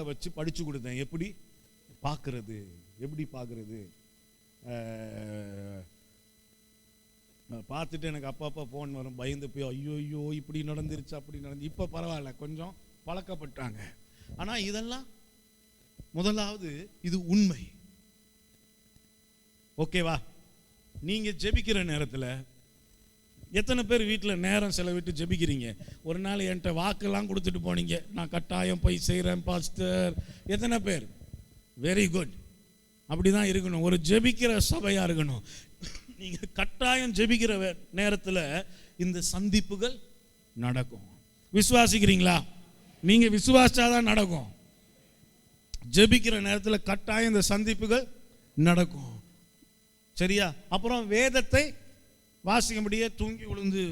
வச்சு படிச்சு கொடுத்தேன். எப்படி பார்க்கறது பார்த்துட்டு எனக்கு அப்பப்போ ஃபோன் வரும். பயந்து போய் ஐயோ இப்படி நடந்துருச்சு அப்படி நடந்து. இப்போ பரவாயில்ல, கொஞ்சம் பழக்கப்பட்டாங்க. ஆனால் இதெல்லாம் முதலாவது இது உண்மை. ஓகேவா? நீங்கள் ஜெபிக்கிற நேரத்தில் எத்தனை பேர் வீட்டில் நேரம் செலவிட்டு ஜெபிக்கிறீங்க? ஒரு நாள் என்கிட்ட வாக்கெல்லாம் கொடுத்துட்டு போனீங்க, நான் கட்டாயம் போய் செய்கிறேன் பாஸ்டர். எத்தனை பேர்? Very good. அப்படி தான் இருக்கணும். ஒரு ஜெபிக்கிற சபையாக இருக்கணும். நீங்கள் கட்டாயம் ஜெபிக்கிற நேரத்தில் இந்த சந்திப்புகள் நடக்கும். விசுவாசிக்கிறீங்களா? நீங்கள் விசுவாசாதான் நடக்கும். ஜெபிக்கிற நேரத்தில் கட்டாயம் இந்த சந்திப்புகள் நடக்கும். சரியா? அப்புறம் வேதத்தை வாசிக்கும்படியே தூங்கி விழுந்து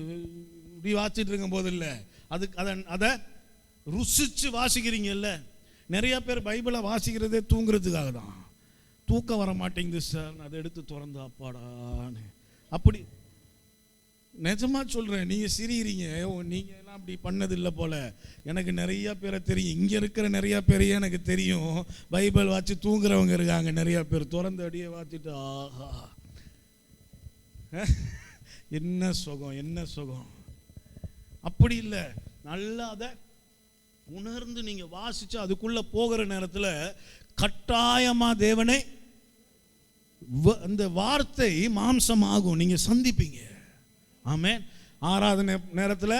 இப்படி வாசிச்சுட்டு இருக்கும் போது இல்லை, அதை ருசிச்சு வாசிக்கிறீங்கல்ல. நிறைய பேர் பைபிளை வாசிக்கிறதே தூங்குறதுக்காக தான். தூக்கம் வர மாட்டேங்குது சார், அதை எடுத்து திறந்து அப்பாடான்னு. அப்படி நிஜமா சொல்கிறேன். நீங்கள் சிரிக்கிறீங்க, நீங்கள் எல்லாம் அப்படி பண்ணதில்லை போல. எனக்கு நிறையா பேரை தெரியும். இங்கே இருக்கிற நிறையா பேரையே எனக்கு தெரியும். பைபிள் வாசி தூங்குறவங்க இருக்காங்க நிறையா பேர். திறந்து அடியே வாசிட்டு ஆஹா என்ன சுகம். அப்படி இல்லை. நல்லா அதை உணர்ந்து நீங்கள் வாசிச்சு அதுக்குள்ளே போகிற நேரத்தில் கட்டாயமாக தேவனை அந்த வார்த்தை மாம்சமாகும், நீங்க சந்திப்பீங்க. ஆமென். ஆராதனை நேரத்தில்,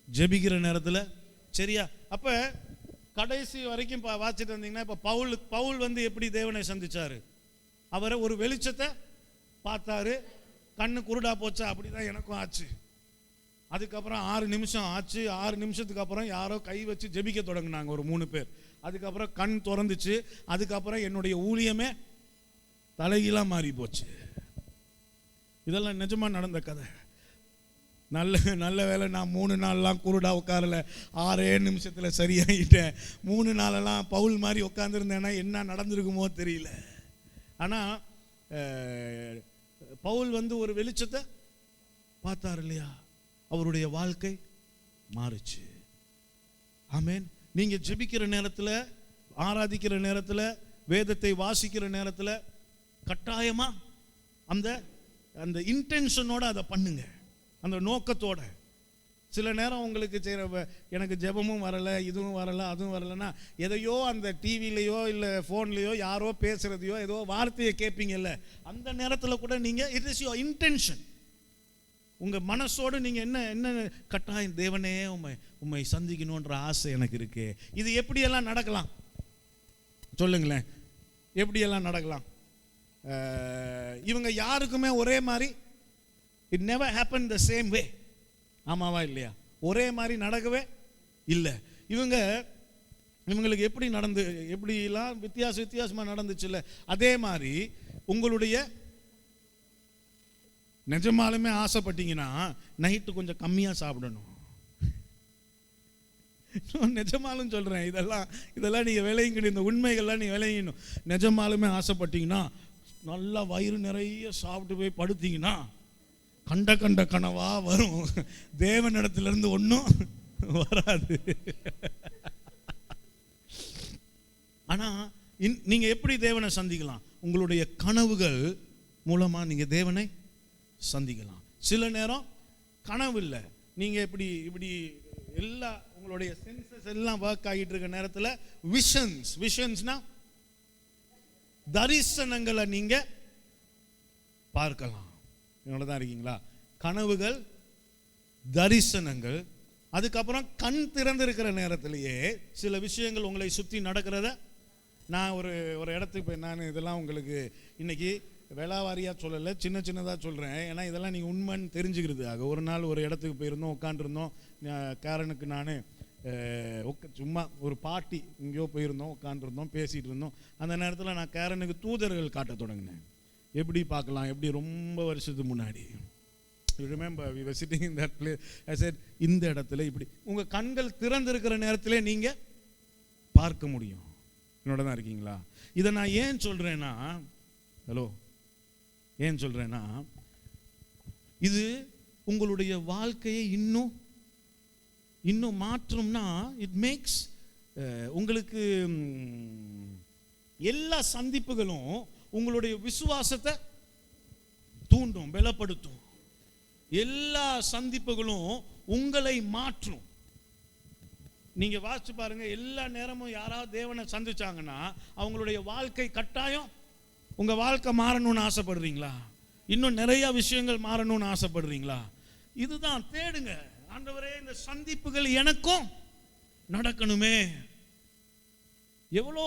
ஜெபிக்கிற நேரத்தில், சரியா? அப்ப கடைசி வரைக்கும் வாசிட்டு வந்தீங்கன்னா, இப்ப பவுல் வந்து எப்படி தேவனை சந்திச்சாரு? அவரை ஒரு வெளிச்சத்தை பார்த்தாரு, கண்ணு குருடா போச்சா? அப்படிதான் எனக்கும் ஆச்சு. அதுக்கப்புறம் 6 நிமிஷம் ஆச்சு. 6 நிமிஷத்துக்கு அப்புறம் யாரோ கை வச்சு ஜெபிக்க தொடங்கினாங்க, ஒரு 3 பேர். அதுக்கப்புறம் கண் திறந்துச்சு. அதுக்கப்புறம் என்னுடைய ஊழியமே தலைகீழா மாறி போச்சு. இதெல்லாம் நிஜமா நடந்த கதை. நல்ல வேலை நான் 3 நாள்லாம் குருடா உட்காரல, 6 நிமிஷத்தில் சரியாயிட்டேன். 3 நாளெல்லாம் பவுல் மாதிரி உட்காந்துருந்தேன்னா என்ன நடந்திருக்குமோ தெரியல. ஆனால் பவுல் வந்து ஒரு வெளிச்சத்தை பார்த்தார் இல்லையா? அவருடைய வாழ்க்கை மாறுச்சு. ஆமென். நீங்க ஜெபிக்கிற நேரத்தில், ஆராதிக்கிற நேரத்தில், வேதத்தை வாசிக்கிற நேரத்தில் கட்டாயமா அந்த இன்டென்ஷனோட அதை பண்ணுங்க, அந்த நோக்கத்தோட. சில நேரம் உங்களுக்கு எனக்கு ஜெபமும் வரலை, இதுவும் வரலை, அதுவும் வரலைன்னா எதையோ அந்த டிவிலையோ இல்லை ஃபோன்லேயோ யாரோ பேசுகிறதையோ ஏதோ வார்த்தையை கேட்பீங்கல்ல, அந்த நேரத்தில் கூட நீங்கள் இட் இஸ் யுவர் இன்டென்ஷன். உங்கள் மனசோடு நீங்கள் என்ன கட்டாயம் தேவனே உம்மை சந்திக்கணுன்ற ஆசை எனக்கு இருக்கு. இது எப்படியெல்லாம் நடக்கலாம் சொல்லுங்களேன்? எப்படியெல்லாம் நடக்கலாம்? இவங்க யாருக்குமே ஒரே மாதிரி it never happen the same way. ஆமாவா இல்லையா? ஒரே மாதிரி நடக்கவே இல்லை. இவங்களுக்கு எப்படிலாம் வித்தியாசமாக நடந்துச்சு இல்லை? அதே மாதிரி உங்களுடைய நிஜமாலுமே ஆசைப்பட்டீங்கன்னா நைட்டு கொஞ்சம் கம்மியாக சாப்பிடணும். நிஜமாலும் சொல்கிறேன், இதெல்லாம் நீங்கள் விளையங்கணும், இந்த உண்மைகள்லாம் நீங்கள் விளையணும். நிஜமாலுமே ஆசைப்பட்டீங்கன்னா நல்லா வயிறு நிறைய சாப்பிட்டு போய் படுத்தீங்கன்னா கண்ட கனவா வரும். தேவனிடத்திலிருந்து ஒன்றும் வராது. ஆனா நீங்க எப்படி தேவனை சந்திக்கலாம்? உங்களுடைய கனவுகள் மூலமா நீங்க தேவனை சந்திக்கலாம். சில நேரம் கனவு இல்லை, நீங்க இப்படி எல்லா உங்களுடைய சென்சஸ் எல்லாம் ஒர்க் ஆகிட்டு இருக்க நேரத்தில் விஷன்ஸ்னா தரிசனங்களை நீங்க பார்க்கலாம். என்னோட தான் இருக்கீங்களா? கனவுகள், தரிசனங்கள். அதுக்கப்புறம் கண் திறந்திருக்கிற நேரத்திலேயே சில விஷயங்கள் உங்களை சுற்றி நடக்கிறத நான் ஒரு இடத்துக்கு போய், நான் இதெல்லாம் உங்களுக்கு இன்னைக்கு வேளாவாரியாக சொல்லலை, சின்னதாக சொல்கிறேன். ஏன்னா இதெல்லாம் நீங்கள் உண்மைன்னு தெரிஞ்சுக்கிறதுக்காக. ஒரு நாள் ஒரு இடத்துக்கு போயிருந்தோம், உட்காண்டிருந்தோம். காரனுக்கு நான் சும்மா ஒரு பார்ட்டி இங்கேயோ போயிருந்தோம், உட்காண்டிருந்தோம், பேசிகிட்டு இருந்தோம். அந்த நேரத்தில் நான் காரனுக்கு தூதர்கள் காட்ட தொடங்கினேன். எப்படி பார்க்கலாம்? எப்படி ரொம்ப வருஷத்துக்கு முன்னாடி, remember we were sitting in that place. I said, இந்த இடத்துல இப்படி உங்கள் கண்கள் திறந்திருக்கிற நேரத்தில் நீங்கள் பார்க்க முடியும். என்னோட தான் இருக்கீங்களா? இதை நான் ஏன் சொல்கிறேன்னா, ஏன் சொல்கிறேன்னா, இது உங்களுடைய வாழ்க்கையை இன்னும் மாற்றம்னா இட் மேக்ஸ் உங்களுக்கு எல்லா சந்திப்புகளும் உங்களுடைய விசுவாசத்தை தூண்டும், பலப்படுத்தும். எல்லா சந்திப்புகளும் உங்களை மாற்றும். நீங்க வாசிச்சு பாருங்க, எல்லா நேரமும் யாராவது தேவனை சந்திச்சாங்கன்னா அவங்களுடைய வாழ்க்கை கட்டாயம். உங்க வாழ்க்கை மாறணும்னு ஆசைப்படுறீங்களா? இன்னும் நிறைய விஷயங்கள் மாறணும்னு ஆசைப்படுறீங்களா? இதுதான் தேடுங்க. ஆண்டவரே, இந்த சந்திப்புகள் எனக்கும் நடக்கணுமே. எவ்வளோ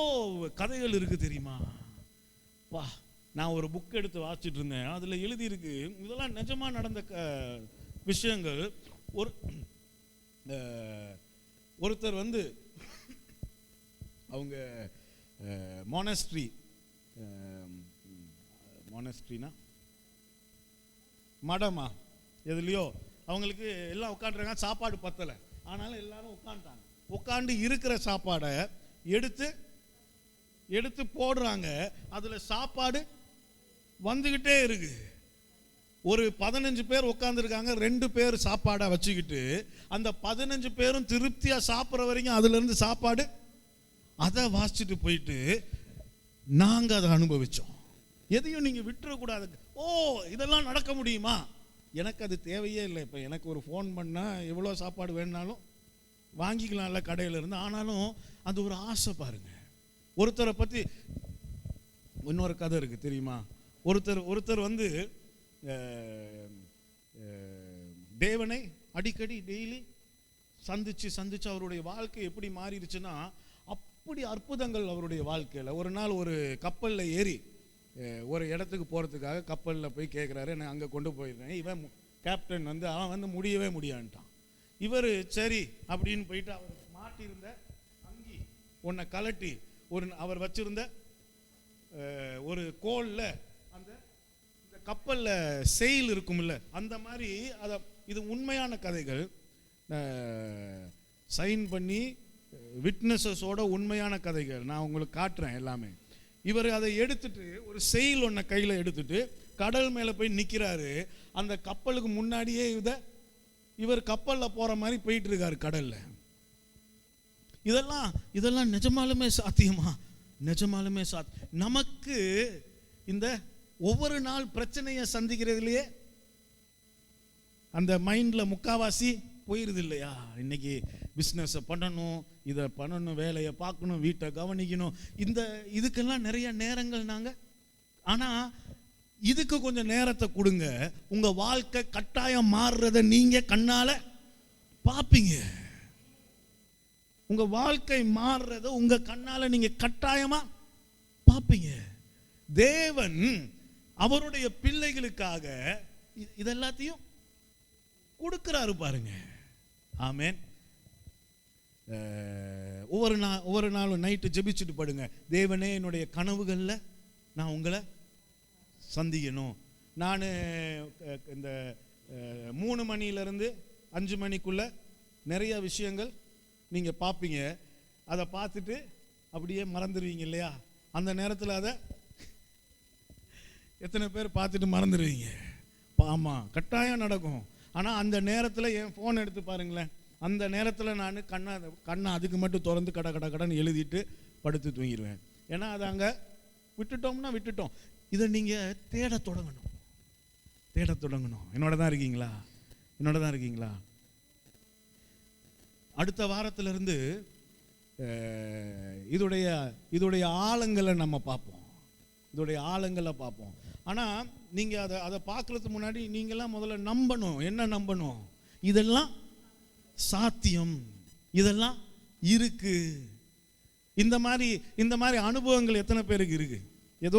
கதைகள் இருக்கு தெரியுமா? வா, நான் ஒரு புக் எடுத்து வாசிச்சுட்டு இருந்தேன். அதில் எழுதியிருக்கு, இதெல்லாம் நிஜமாக நடந்த விஷயங்கள். ஒருத்தர் வந்து அவங்க மானஸ்ட்ரினா மடமா எதுலையோ அவங்களுக்கு எல்லாம் உட்காந்துருக்காங்க, சாப்பாடு பத்தலை. ஆனாலும் எல்லாரும் உட்காந்துட்டாங்க. உட்காந்து இருக்கிற சாப்பாடை எடுத்து போடுறாங்க. அதில் சாப்பாடு வந்துக்கிட்டே இருக்கு. ஒரு 15 பேர் உட்காந்துருக்காங்க, 2 பேர் சாப்பாடை வச்சுக்கிட்டு அந்த 15 பேரும் திருப்தியாக சாப்பிட்ற வரைக்கும் அதுலேருந்து சாப்பாடு அதை வாசிச்சுட்டு போயிட்டு நாங்கள் அதை அனுபவித்தோம். எதையும் நீங்கள் விட்டுறக்கூடாது. ஓ, இதெல்லாம் நடக்க முடியுமா? எனக்கு அது தேவையே இல்லை. இப்போ எனக்கு ஒரு ஃபோன் பண்ணால் எவ்வளோ சாப்பாடு வேணுனாலும் வாங்கிக்கலாம்ல கடையில் இருந்து. ஆனாலும் அது ஒரு ஆசை பாருங்க. ஒருத்தரை பற்றி இன்னொரு கதை இருக்குது தெரியுமா? ஒருத்தர் வந்து தேவனை அடிக்கடி டெய்லி சந்திச்சு அவருடைய வாழ்க்கை எப்படி மாறிடுச்சுன்னா, அப்படி அற்புதங்கள் அவருடைய வாழ்க்கையில். ஒரு நாள் ஒரு கப்பலில் ஏறி ஒரு இடத்துக்கு போகிறதுக்காக கப்பலில் போய் கேட்குறாரு, நான் அங்கே கொண்டு போயிருந்தேன். இவன் கேப்டன் வந்து அவன் வந்து முடியவே முடியான்ட்டான். இவர் சரி அப்படின்னு போயிட்டு அவர் மாட்டியிருந்த அங்கி ஒன்றை கலட்டி அவர் வச்சிருந்த ஒரு கோலில் அந்த கப்பலில் செயில் இருக்கும்ல, அந்த மாதிரி அதை, இது உண்மையான கதைகள், சைன் பண்ணி விட்னஸஸோட உண்மையான கதைகள் நான் உங்களுக்கு காட்டுறேன் எல்லாமே. இவர் அதை எடுத்துட்டு ஒரு செயில் ஒன்றை கையில் எடுத்துட்டு கடல் மேலே போய் நிற்கிறாரு. அந்த கப்பலுக்கு முன்னாடியே இவர் கப்பலில் போகிற மாதிரி போயிட்டு இருக்காரு கடலில். இதெல்லாம் நிஜமாலுமே சாத்தியமா? நிஜமாலுமே நமக்கு இந்த ஒவ்வொரு நாள் பிரச்சனையை சந்திக்கிறதுலையே அந்த மைண்டில் முக்காவாசி போயிருது இல்லையா? இன்னைக்கு பிஸ்னஸை பண்ணணும், இதை பண்ணணும், வேலையை பார்க்கணும், வீட்டை கவனிக்கணும், இதுக்கெல்லாம் நிறைய நேரங்கள் நாங்கள். ஆனால் இதுக்கு கொஞ்சம் நேரத்தை கொடுங்க, உங்கள் வாழ்க்கை கட்டாயம் மாறுறதை நீங்கள் கண்ணால் பார்ப்பீங்க. உங்கள் வாழ்க்கை மாறுறதை உங்கள் கண்ணால் நீங்கள் கட்டாயமாக பார்ப்பீங்க. தேவன் அவருடைய பிள்ளைகளுக்காக இதெல்லாத்தையும் கொடுக்கிறாரு பாருங்க. ஆமென். ஒவ்வொரு நாளும் நைட்டு ஜெபிச்சுட்டு படுங்க, தேவனே என்னுடைய கனவுகளில் நான் உங்களை சந்திக்கணும். நான் இந்த 3 மணியிலிருந்து 5 மணிக்குள்ள நிறைய விஷயங்கள் நீங்கள் பார்ப்பீங்க. அதை பார்த்துட்டு அப்படியே மறந்துடுவீங்க இல்லையா? அந்த நேரத்தில் அதை எத்தனை பேர் பார்த்துட்டு மறந்துடுவீங்க? ஆமாம், கட்டாயம் நடக்கும். ஆனால் அந்த நேரத்தில் என் ஃபோன் எடுத்து பாருங்களேன், அந்த நேரத்தில் நான் கண்ணை அதுக்கு மட்டும் திறந்து கடன்னு எழுதிட்டு படுத்து தூங்கிடுவேன். ஏன்னா அதை அங்கே விட்டுட்டோம்னா விட்டுட்டோம். இதை நீங்கள் தேட தொடங்கணும். என்னோட தான் இருக்கீங்களா? அடுத்த வாரத்திலிருந்து இதோடைய ஆழங்களை நம்ம பார்ப்போம். ஆனால் நீங்கள் அதை பார்க்கறதுக்கு முன்னாடி நீங்கள்லாம் முதல்ல நம்பணும். என்ன நம்பணும்? இதெல்லாம் சாத்தியம், இதெல்லாம் இருக்கு. இந்த மாதிரி அனுபவங்கள் எத்தனை பேருக்கு இருக்கு? ஏதோ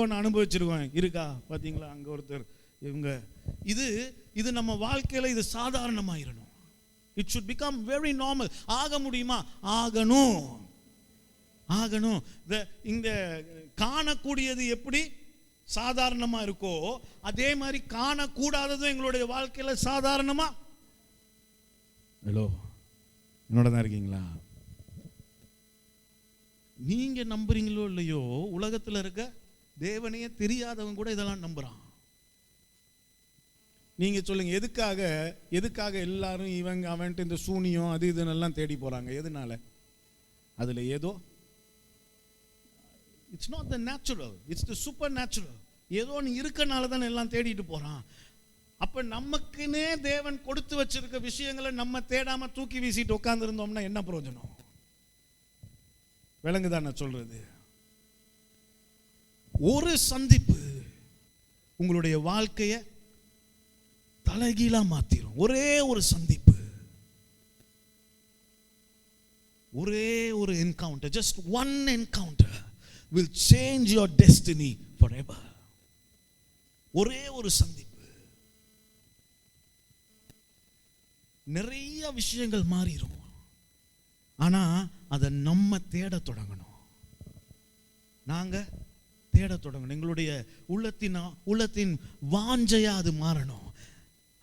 ஒன்று அனுபவிச்சிருக்கோம், இருக்கா? பார்த்தீங்களா, அங்கே ஒருத்தர், இவங்க. இது நம்ம வாழ்க்கையில் இது சாதாரணமாயிடணும். It should become very normal. ஆக முடியுமா? ஆகணும். இந்த காணக்கூடியது எப்படி சாதாரணமா இருக்கோ அதே மாதிரி காணக்கூடாததும் எங்களுடைய வாழ்க்கையில சாதாரணமா. ஹலோ, என்னோட தான் இருக்கீங்களா? நீங்க நம்புறீங்களோ இல்லையோ, உலகத்தில் இருக்க தேவனையே தெரியாதவங்க கூட இதெல்லாம் நம்புறான். நீங்க சொல்லுங்க, எதுக்காக எல்லாரும் இவங்க அவன்ட்டு இந்த சூனியம் அது இதுன்னெல்லாம் தேடி போறாங்க? எதனால? அதுல ஏதோ it's not the natural, it's the super natural. ஏதோ நீ இருக்கனால தான் எல்லாம் தேடிட்டு போறான். அப்ப நமக்குன்னே தேவன் கொடுத்து வச்சிருக்க விஷயங்களை நம்ம தேடாம தூக்கி வீசிட்டு உட்கார்ந்து இருந்தோம்னா என்ன பிரயோஜனம்? விளங்குதான் நான் சொல்றது? ஒரு சந்திப்பு உங்களுடைய வாழ்க்கைய தலைகீழா மாத்திரும். ஒரே ஒரு சந்திப்பு, ஒரே ஒரு encounter, just one encounter will change your destiny forever. ஒரே ஒரு சந்திப்பு நிறைய விஷயங்கள் மாறிடும். ஆனா அதை நம்ம தேட தொடங்கணும். நாங்க தேட தொடங்கணும். எங்களுடைய உள்ளத்தின் வாஞ்சையா அது மாறணும்.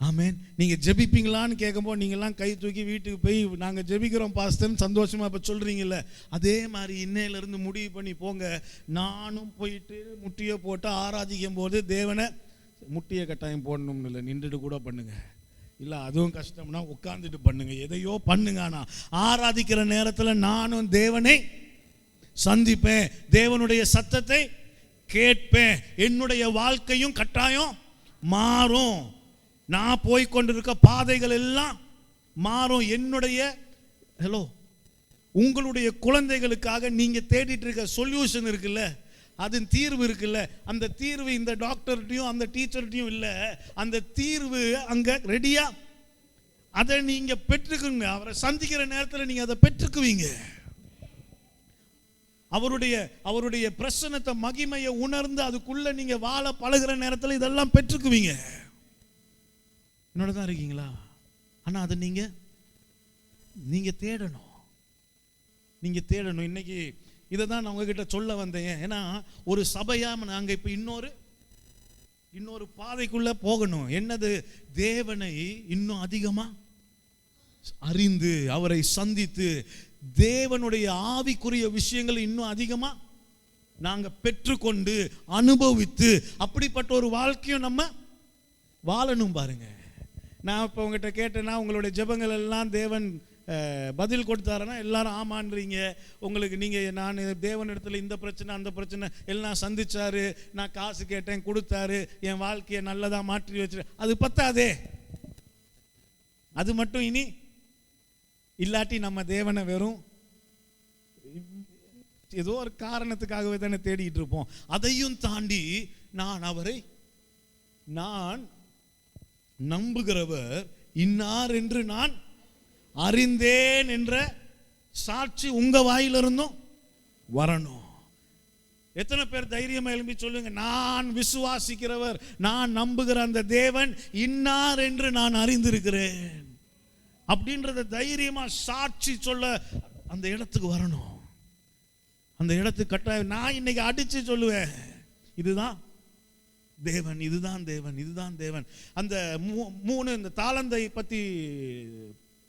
ஆமென். நீங்க ஜெபிப்பீங்களான்னு கேட்கும்போது நீங்கெல்லாம் கை தூக்கி வீட்டுக்கு போய் நாங்க ஜெபிக்கிறோம் பாஸ்டர்னு சந்தோஷமா இப்ப சொல்றீங்கல்ல, அதே மாதிரி இன்னையில இருந்து முடிவு பண்ணி போங்க. நானும் போயிட்டு முட்டியை போட்டு ஆராதிக்கும் போது தேவனை முட்டியை கட்டாயம் போடணும்னு இல்லை, நின்றுட்டு கூட பண்ணுங்க. இல்லை அதுவும் கஷ்டம்னா உட்கார்ந்துட்டு பண்ணுங்க, எதையோ பண்ணுங்க. ஆனால் ஆராதிக்கிற நேரத்தில் நானும் தேவனை சந்திப்பேன், தேவனுடைய சத்தத்தை கேட்பேன், என்னுடைய வாழ்க்கையும் கட்டாயம் மாறும். நான் போய்கொண்டிருக்க பாதைகள் எல்லாம் மாறும். என்னுடைய உங்களுடைய குழந்தைகளுக்காக நீங்க தேடிட்டு இருக்க சொல்யூஷன் இருக்குல்ல, அதன் தீர்வு இருக்குல்ல, அந்த தீர்வு இந்த டாக்டர்கிட்டையும் அந்த டீச்சர்கிட்டையும் இல்லை. அந்த தீர்வு அங்க ரெடியா, அதை நீங்க பெற்றுக்குங்க. அவரை சந்திக்கிற நேரத்தில் நீங்க அதை பெற்றுக்குவீங்க. அவருடைய பிரசன்னத்தை, மகிமையை உணர்ந்து அதுக்குள்ள நீங்க வாழ பழகுற நேரத்தில் இதெல்லாம் பெற்றுக்குவீங்க. என்னோட தான் இருக்கீங்களா? ஆனா அதை நீங்க தேடணும். நீங்க தேடணும். இன்னைக்கு இதை தான் நான் உங்ககிட்ட சொல்ல வந்தேன். ஏன்னா ஒரு சபையா நாங்க இப்ப இன்னொரு பாதைக்குள்ள போகணும். என்னது? தேவனை இன்னும் அதிகமா அறிந்து அவரை சந்தித்து தேவனுடைய ஆவிக்குரிய விஷயங்களை இன்னும் அதிகமா நாங்க பெற்றுக்கொண்டு அனுபவித்து அப்படிப்பட்ட ஒரு வாழ்க்கையும் நம்ம வாழணும். பாருங்க, நான் இப்போ உங்ககிட்ட கேட்டேன்னா உங்களுடைய ஜெபங்கள் எல்லாம் தேவன் பதில் கொடுத்தாருன்னா எல்லாரும் ஆமான்றீங்க. உங்களுக்கு நான் தேவனிடத்தில் இந்த பிரச்சனை அந்த பிரச்சனை எல்லாம் சந்திச்சாரு, நான் காசு கேட்டேன் கொடுத்தாரு, என் வாழ்க்கையை நல்லதா மாற்றி வச்சு, அது பத்தாதே. அது மட்டும் இனி இல்லாட்டி நம்ம தேவனை வெறும் ஏதோ ஒரு காரணத்துக்காகவே தானே தேடிட்டு இருப்போம். அதையும் தாண்டி நான் நம்புகிறவர் இன்னார் என்று நான் அறிந்தேன் என்ற சாட்சி உங்க வாயிலிருந்தும் வரணும். எத்தனை பேர் தைரியமா எழும்பி சொல்லுங்க, நான் விசுவாசிக்கிறவர், நான் நம்புகிற அந்த தேவன் இன்னார் என்று நான் அறிந்திருக்கிறேன் அப்படின்றத தைரியமா சாட்சி சொல்ல அந்த இடத்துக்கு வரணும். அந்த இடத்துக்கு கட்டாயம் நான் இன்னைக்கு அடிச்சு சொல்லுவேன், இதுதான் தேவன், இதுதான் தேவன், இதுதான் தேவன். அந்த இந்த தாளந்தை பத்தி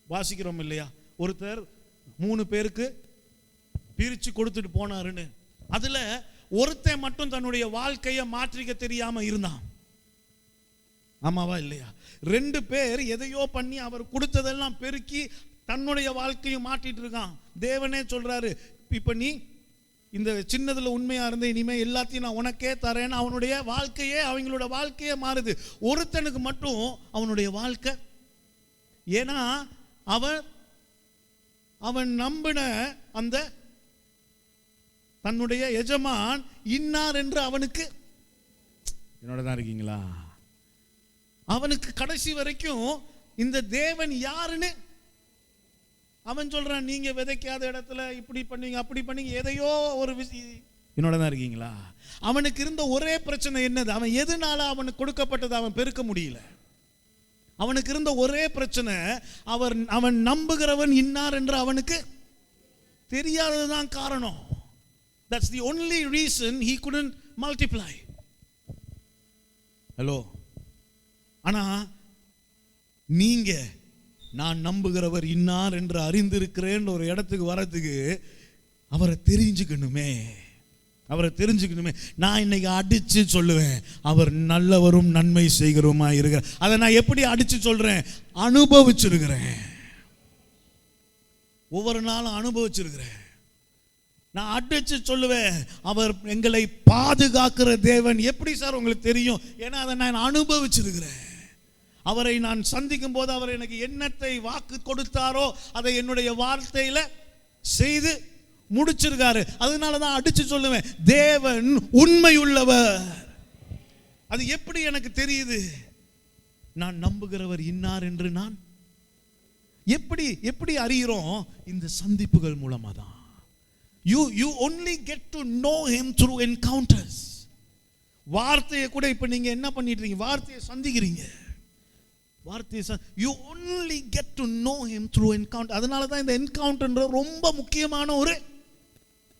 வாசிக்கிறோம் இல்லையா? ஒருத்தர் 3 பேருக்கு பிரிச்சு கொடுத்துட்டு போனாருன்னு. அதுல ஒருத்தன் மட்டும் தன்னுடைய வாழ்க்கையை மாற்றிக்க தெரியாம இருந்தான். ஆமாவா இல்லையா? 2 பேர் எதையோ பண்ணி அவர் கொடுத்ததெல்லாம் பெருக்கி தன்னுடைய வாழ்க்கையை மாற்றிட்டு இருக்கான். தேவனே சொல்றாரு, இப்ப நீ இந்த சின்னதுல உண்மையா இருந்த இனிமே எல்லாத்தையும் நான் உனக்கே தரேன்னு அவனுடைய வாழ்க்கையே, அவங்களோட வாழ்க்கையே மாறுது. ஒருத்தனுக்கு மட்டும் அவனுடைய வாழ்க்கை, ஏன்னா அவன் நம்பின அந்த தன்னுடைய எஜமான் இன்னார் என்று அவனுக்கு, என்னோட தான் இருக்கீங்களா? அவனுக்கு கடைசி வரைக்கும் இந்த தேவன் யாருன்னு அவன் சொல்றான். நீங்க விதைக்காத இடத்துல இப்படி பண்ணீங்க அப்படி பண்ணீங்க, எதையோ ஒரு என்னோட தான் இருக்கீங்களா? அவனுக்கு இருந்த ஒரே பிரச்சனை என்னது? அவன் எதனால அவனுக்கு கொடுக்கப்பட்டது அவன் பெருக்க முடியல. அவனுக்கு இருந்த ஒரே பிரச்சனை, அவன் நம்புகிறவன் இன்னார் என்று அவனுக்கு தெரியாததுதான் காரணம். That's the only reason he couldn't multiply. Hello, ஆனா நீங்க நான் நம்புகிறவர் இன்னார் என்று அறிந்திருக்கிறேன் ஒரு இடத்துக்கு வரதுக்கு அவரை தெரிஞ்சுக்கணுமே. நான் இன்னைக்கு அடிச்சு சொல்லுவேன், அவர் நல்லவரும் நன்மை செய்கிறவருமா இருக்கிறார். அதை நான் எப்படி அடிச்சு சொல்றேன்? அனுபவிச்சிருக்கிறேன். ஒவ்வொரு நாளும் அனுபவிச்சிருக்கிறேன். நான் அடிச்சு சொல்லுவேன், அவர் எங்களை பாதுகாக்கிற தேவன். எப்படி சார் உங்களுக்கு தெரியும்? ஏன்னா அதை நான் அனுபவிச்சிருக்கிறேன். அவரை நான் சந்திக்கும் போது அவர் எனக்கு என்னத்தை வாக்கு கொடுத்தாரோ அதை என்னுடைய வார்த்தையில செய்து முடிச்சிருக்காரு. அதனாலதான் அடிச்சு சொல்லுவேன், தேவன் உண்மை உள்ளவர். அது எப்படி எனக்கு தெரியுது? நான் நம்புகிறவர் இன்னார் என்று நான் எப்படி அறிகிறோம்? இந்த சந்திப்புகள் மூலமா தான். You only get to know him through encounters. வார்த்தையை கூட இப்ப நீங்க என்ன பண்ணிட்டு இருக்கீங்க? வார்த்தையை சந்திக்கிறீங்க. You only get to know him through encounter. அதனால தான் இந்த என்கவுண்டர்ன்ற ரொம்ப முக்கியமான ஒரு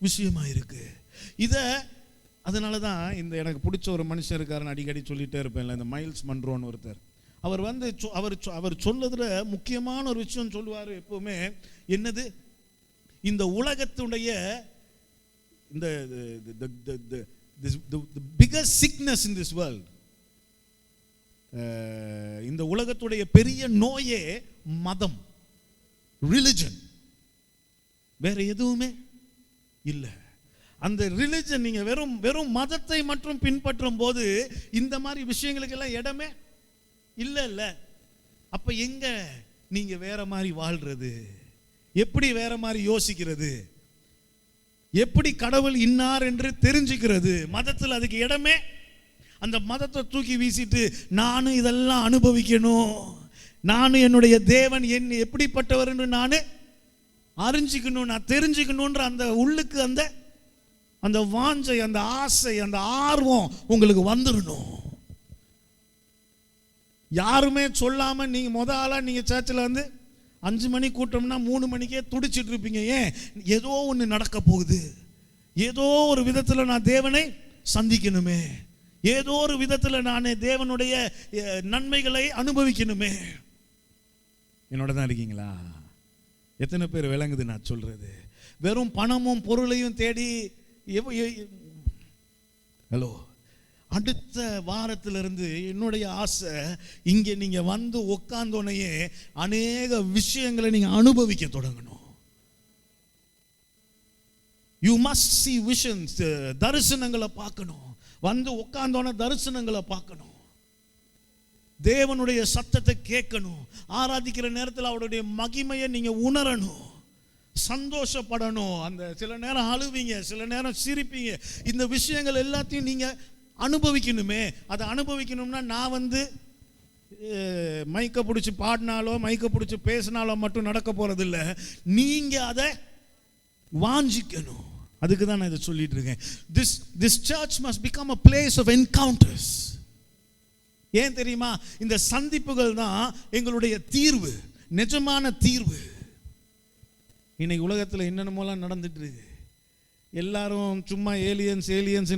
விஷயமா இருக்கு. அதனால தான் இந்த எனக்கு பிடிச்ச ஒரு மனுஷன் இருக்காருன்னு அடிக்கடி சொல்லிட்டே இருப்பேன்ல, இந்த மைல்ஸ் மன்ரோன்னு ஒருத்தர். அவர் சொல்லுற முக்கியமான ஒரு விஷயம் சொல்லுவார் எப்பவுமே. என்னது? இந்த உலகத்துடைய இந்த biggest sickness in this world, இந்த உலகத்துடைய பெரிய நோயே மதம், ரிலிஜன். வேற எதுவுமே இல்லை. அந்த ரிலிஜன், நீங்க வெறும் மதத்தை மட்டும் பின்பற்றும் போது இந்த மாதிரி விஷயங்களுக்கு எல்லாம் இடமே இல்ல. அப்ப எங்க நீங்க வேற மாதிரி வாழ்றது? எப்படி வேற மாதிரி யோசிக்கிறது? எப்படி கடவுள் இன்னார் என்று தெரிஞ்சுக்கிறது. மதத்தில் அதுக்கு இடமே. அந்த மதத்தை தூக்கி வீசிட்டு நானும் இதெல்லாம் அனுபவிக்கணும், நானும் என்னுடைய தேவன் எப்படிப்பட்டவர் என்று நான் அறிஞ்சிக்கணும், நான் தெரிஞ்சுக்கணுன்ற அந்த உள்ளுக்கு அந்த வாஞ்சை, அந்த ஆசை, அந்த ஆர்வம் உங்களுக்கு வந்துடணும். யாருமே சொல்லாம நீங்க ஆளா நீங்க சர்ச்சில் 5 மணி கூட்டம்னா 3 மணிக்கே துடிச்சிட்டு இருப்பீங்க. ஏன்? ஏதோ ஒன்று நடக்க போகுது, ஏதோ ஒரு விதத்தில் நான் தேவனை சந்திக்கணுமே, ஏதோ ஒரு விதத்தில் நான் தேவனுடைய நன்மைகளை அனுபவிக்கணுமே. என்னோட தான் இருக்கீங்களா? எத்தனை பேர் விளங்குது நான் சொல்றது? வெறும் பணமும் பொருளையும் தேடி ஹலோ, அடுத்த வாரத்திலிருந்து என்னுடைய ஆசை, இங்கே நீங்க உட்கார்ந்தோனையே அநேக விஷயங்களை நீங்க அனுபவிக்க தொடங்கணும். யூ மஸ்ட் see visions, தரிசனங்களை பார்க்கணும். உட்கார்ந்தோன தரிசனங்களை பார்க்கணும், தேவனுடைய சத்தத்தை கேட்கணும், ஆராதிக்கிற நேரத்தில் அவருடைய மகிமையை நீங்க உணரணும், சந்தோஷப்படணும். அந்த சில நேரம் அழுவீங்க, சில நேரம் சிரிப்பீங்க. இந்த விஷயங்கள் எல்லாத்தையும் நீங்க அனுபவிக்கணுமே. அதை அனுபவிக்கணும்னா நான் மைக்க பிடிச்சி பாடினாலோ மைக்க பிடிச்சி பேசினாலோ மட்டும் நடக்க போறதில்லை. நீங்க அதை வாஞ்சிக்கணும். அதுக்கு தான் நான் இதை சொல்லிட்டு இருக்கேன். This church must become a place of encounters. ஏன் தெரியுமா? இந்த சந்திப்புகள் தான் எங்களுடைய தீர்வு, நிஜமான தீர்வு. இன்னைக்கு உலகத்தில் என்னென்னமோலாம் நடந்துட்டு இருக்கு. எல்லாரும் சும்மா ஏலியன்ஸ்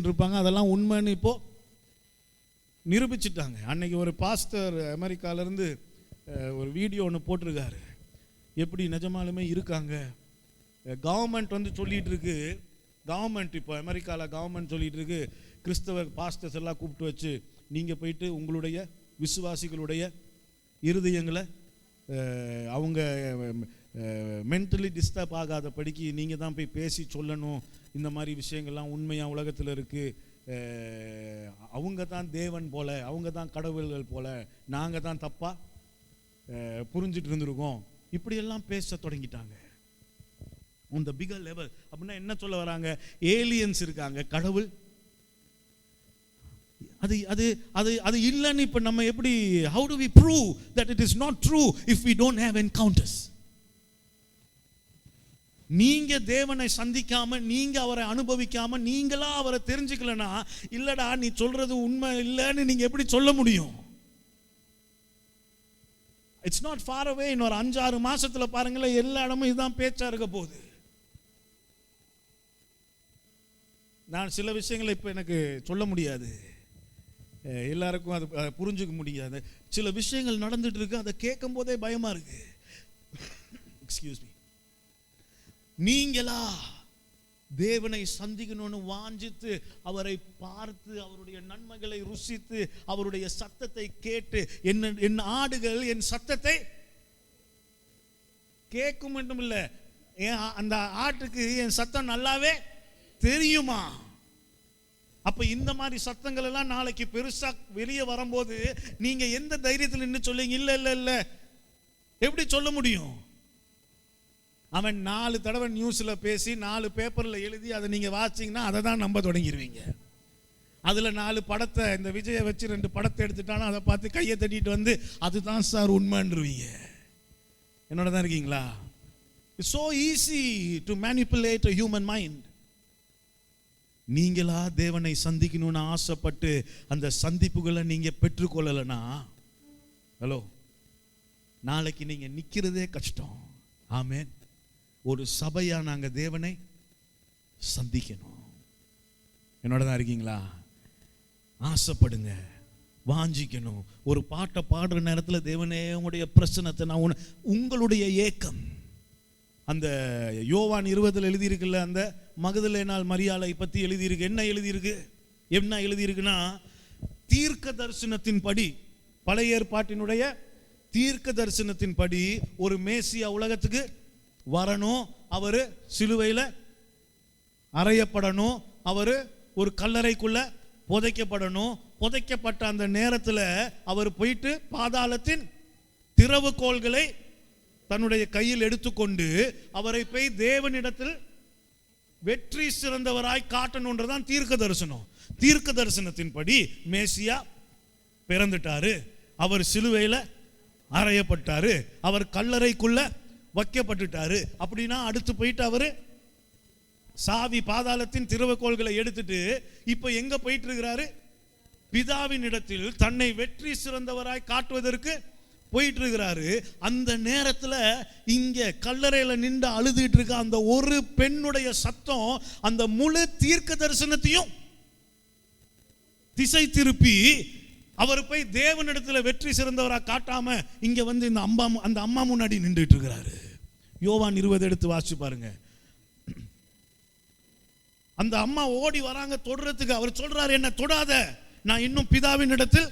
இருப்பாங்க, அதெல்லாம் உண்மைன்னு இப்போ நிரூபிச்சுட்டாங்க. அன்னைக்கு ஒரு பாஸ்டர் அமெரிக்காவிலேருந்து ஒரு வீடியோ ஒன்று போட்டிருக்காரு, எப்படி நிஜமாலுமே இருக்காங்க. கவர்மெண்ட் சொல்லிட்டு இருக்கு, இப்போ அமெரிக்காவில் கவர்மெண்ட் சொல்லிட்டு இருக்கு, கிறிஸ்தவ பாஸ்டர்ஸ் எல்லாம் கூப்பிட்டு வச்சு நீங்கள் போயிட்டு உங்களுடைய விசுவாசிகளுடைய இருதயங்களை அவங்க மென்டலி டிஸ்டர்ப் ஆகாத படிக்கு நீங்கள் தான் போய் பேசி சொல்லணும். இந்த மாதிரி விஷயங்கள்லாம் உண்மையாக உலகத்தில் இருக்குது. அவங்க தான் தேவன் போல, அவங்க தான் கடவுள்கள் போல, நாங்கள் தான் தப்பாக புரிஞ்சிட்டு இருந்திருக்கோம். இப்படியெல்லாம் பேச தொடங்கிட்டாங்க on the bigger level. அப்படின்னா என்ன சொல்ல வராங்க? ஏலியன்ஸ் இருக்காங்க, கடவுள் அது அது அது அது இல்லைன்னு இப்போ நம்ம எப்படி, how do we prove that it is not true if we don't have encounters? நீங்க தேவனை சந்திக்காம, நீங்க அவரை அனுபவிக்காம, நீங்களா அவரை தெரிஞ்சுக்கலனா, இல்லடா நீ சொல்றது உண்மை இல்லைன்னு நீங்க எப்படி சொல்ல முடியும்? It's not far away. இன்னொரு 5-6 மாசத்துல பாருங்களேன், எல்லா இடமும் இதுதான் பேச்சா இருக்க போகுது. நான் சில விஷயங்களை இப்போ எனக்கு சொல்ல முடியாது, எல்லாருக்கும் அது புரிஞ்சுக்க முடியாது. சில விஷயங்கள் நடந்துட்டு இருக்கு, அதை கேட்கும் போதே பயமா இருக்கு. Excuse me. நீங்களா தேவனை சந்திக்கணும்னு வாஞ்சித்து, அவரை பார்த்து, அவருடைய நன்மைகளை ருசித்து, அவருடைய சத்தத்தை கேட்டு, என் ஆடுகள் என் சத்தத்தை கேட்கும் மட்டும் இல்லை, அந்த ஆட்டுக்கு என் சத்தம் நல்லாவே தெரியுமா? அப்ப இந்த மாதிரி சத்தங்கள் எல்லாம் நாளைக்கு பெருசா வெளியே வரும்போது நீங்க எந்த தைரியத்தில் நின்று சொல்லுங்க? இல்ல இல்ல இல்ல, எப்படி சொல்ல முடியும்? அவன் 4 தடவை நியூஸ்ல பேசி 4 பேப்பர்ல எழுதி அதை நீங்க வாசிச்சீங்கன்னா அதை தான் நம்ப தொடங்கிடுவீங்க. அதுல 4 படத்தை, இந்த விஜயை வச்சு 2 படத்தை எடுத்துட்டாலும் அதை பார்த்து கையை தட்டிட்டு அதுதான் சார் உண்மைன்றீங்க. என்னோட தான் இருக்கீங்களா? It's so easy to manipulate a human mind. நீங்களா தேவனை சந்திக்கணும்னு ஆசைப்பட்டு அந்த சந்திப்புகளை நீங்க பெற்றுக்கொள்ளலனா, ஹலோ, நாளைக்கு நீங்க நிக்கிறதே கஷ்டம். ஆமென். ஒரு சபையா நாங்க தேவனை சந்திக்கணும். என்னோட தான் இருக்கீங்களா? ஆசைப்படுங்க, வாஞ்சிக்கணும். ஒரு பாட்டை பாடுற நேரத்தில் தேவனே உங்களுடைய பிரச்சனத்தை நான் உங்களுடைய ஏக்கம். அந்த யோவான் 20 எழுதியிருக்குல்ல, அந்த மகதலேனாள் மரியாளை பற்றி எழுதியிருக்கு. என்ன எழுதியிருக்குன்னா, தீர்க்க தரிசனத்தின் படி, பழைய ஏற்பாட்டினுடைய தீர்க்க தரிசனத்தின் படி ஒரு மேசியா உலகத்துக்கு வரணும், அவர் சிலுவையில் அறையப்படணும், அவர் ஒரு கல்லறைக்குள்ள புதைக்கப்படணும். புதைக்கப்பட்ட அந்த நேரத்தில் அவர் போயிட்டு பாதாளத்தின் திறவுகோல்களை தன்னுடைய கையில் எடுத்துக்கொண்டு அவரை போய் தேவனிடத்தில் வெற்றி சிறந்தவராய் காட்டணுன்றதான் தீர்க்க தரிசனம். தீர்க்க தரிசனத்தின்படி மேசியா பிறந்துட்டாரு, அவர் சிலுவையில அறையப்பட்டாரு, அவர் கல்லறைக்குள்ள வைக்கப்பட்டுட்டாரு. அப்படின்னா அடுத்து போயிட்டு அவரு சாவி பாதாளத்தின் திறவுகோல்களை எடுத்துட்டு இப்ப எங்க போயிட்டு இருக்கிறாரு? பிதாவின் இடத்தில் தன்னை வெற்றி சிறந்தவராய் காட்டுவதற்கு போயிட்டு இருக்கிறாரு. அந்த நேரத்துல இங்க கல்லறையில நின்று அழுதுட்டு இருக்க அந்த ஒரு பெண்ணுடைய சத்தம் அந்த முழு தீர்க்க தரிசனத்தையும் திசை திருப்பி அவர் போய் தேவனிடத்துல வெற்றி சிறந்தவராக காட்டாம இங்க வந்து இந்த அந்த அம்மா முன்னாடி நின்றுட்டு இருக்கிறாரு. யோவான் 20 எடுத்து வாசிச்சு பாருங்க. அந்த அம்மா ஓடி வராங்க தொடுறதுக்கு. அவர் சொல்றாரு, என்ன தொடாத, நான் இன்னும் பிதாவின் இடத்தில்.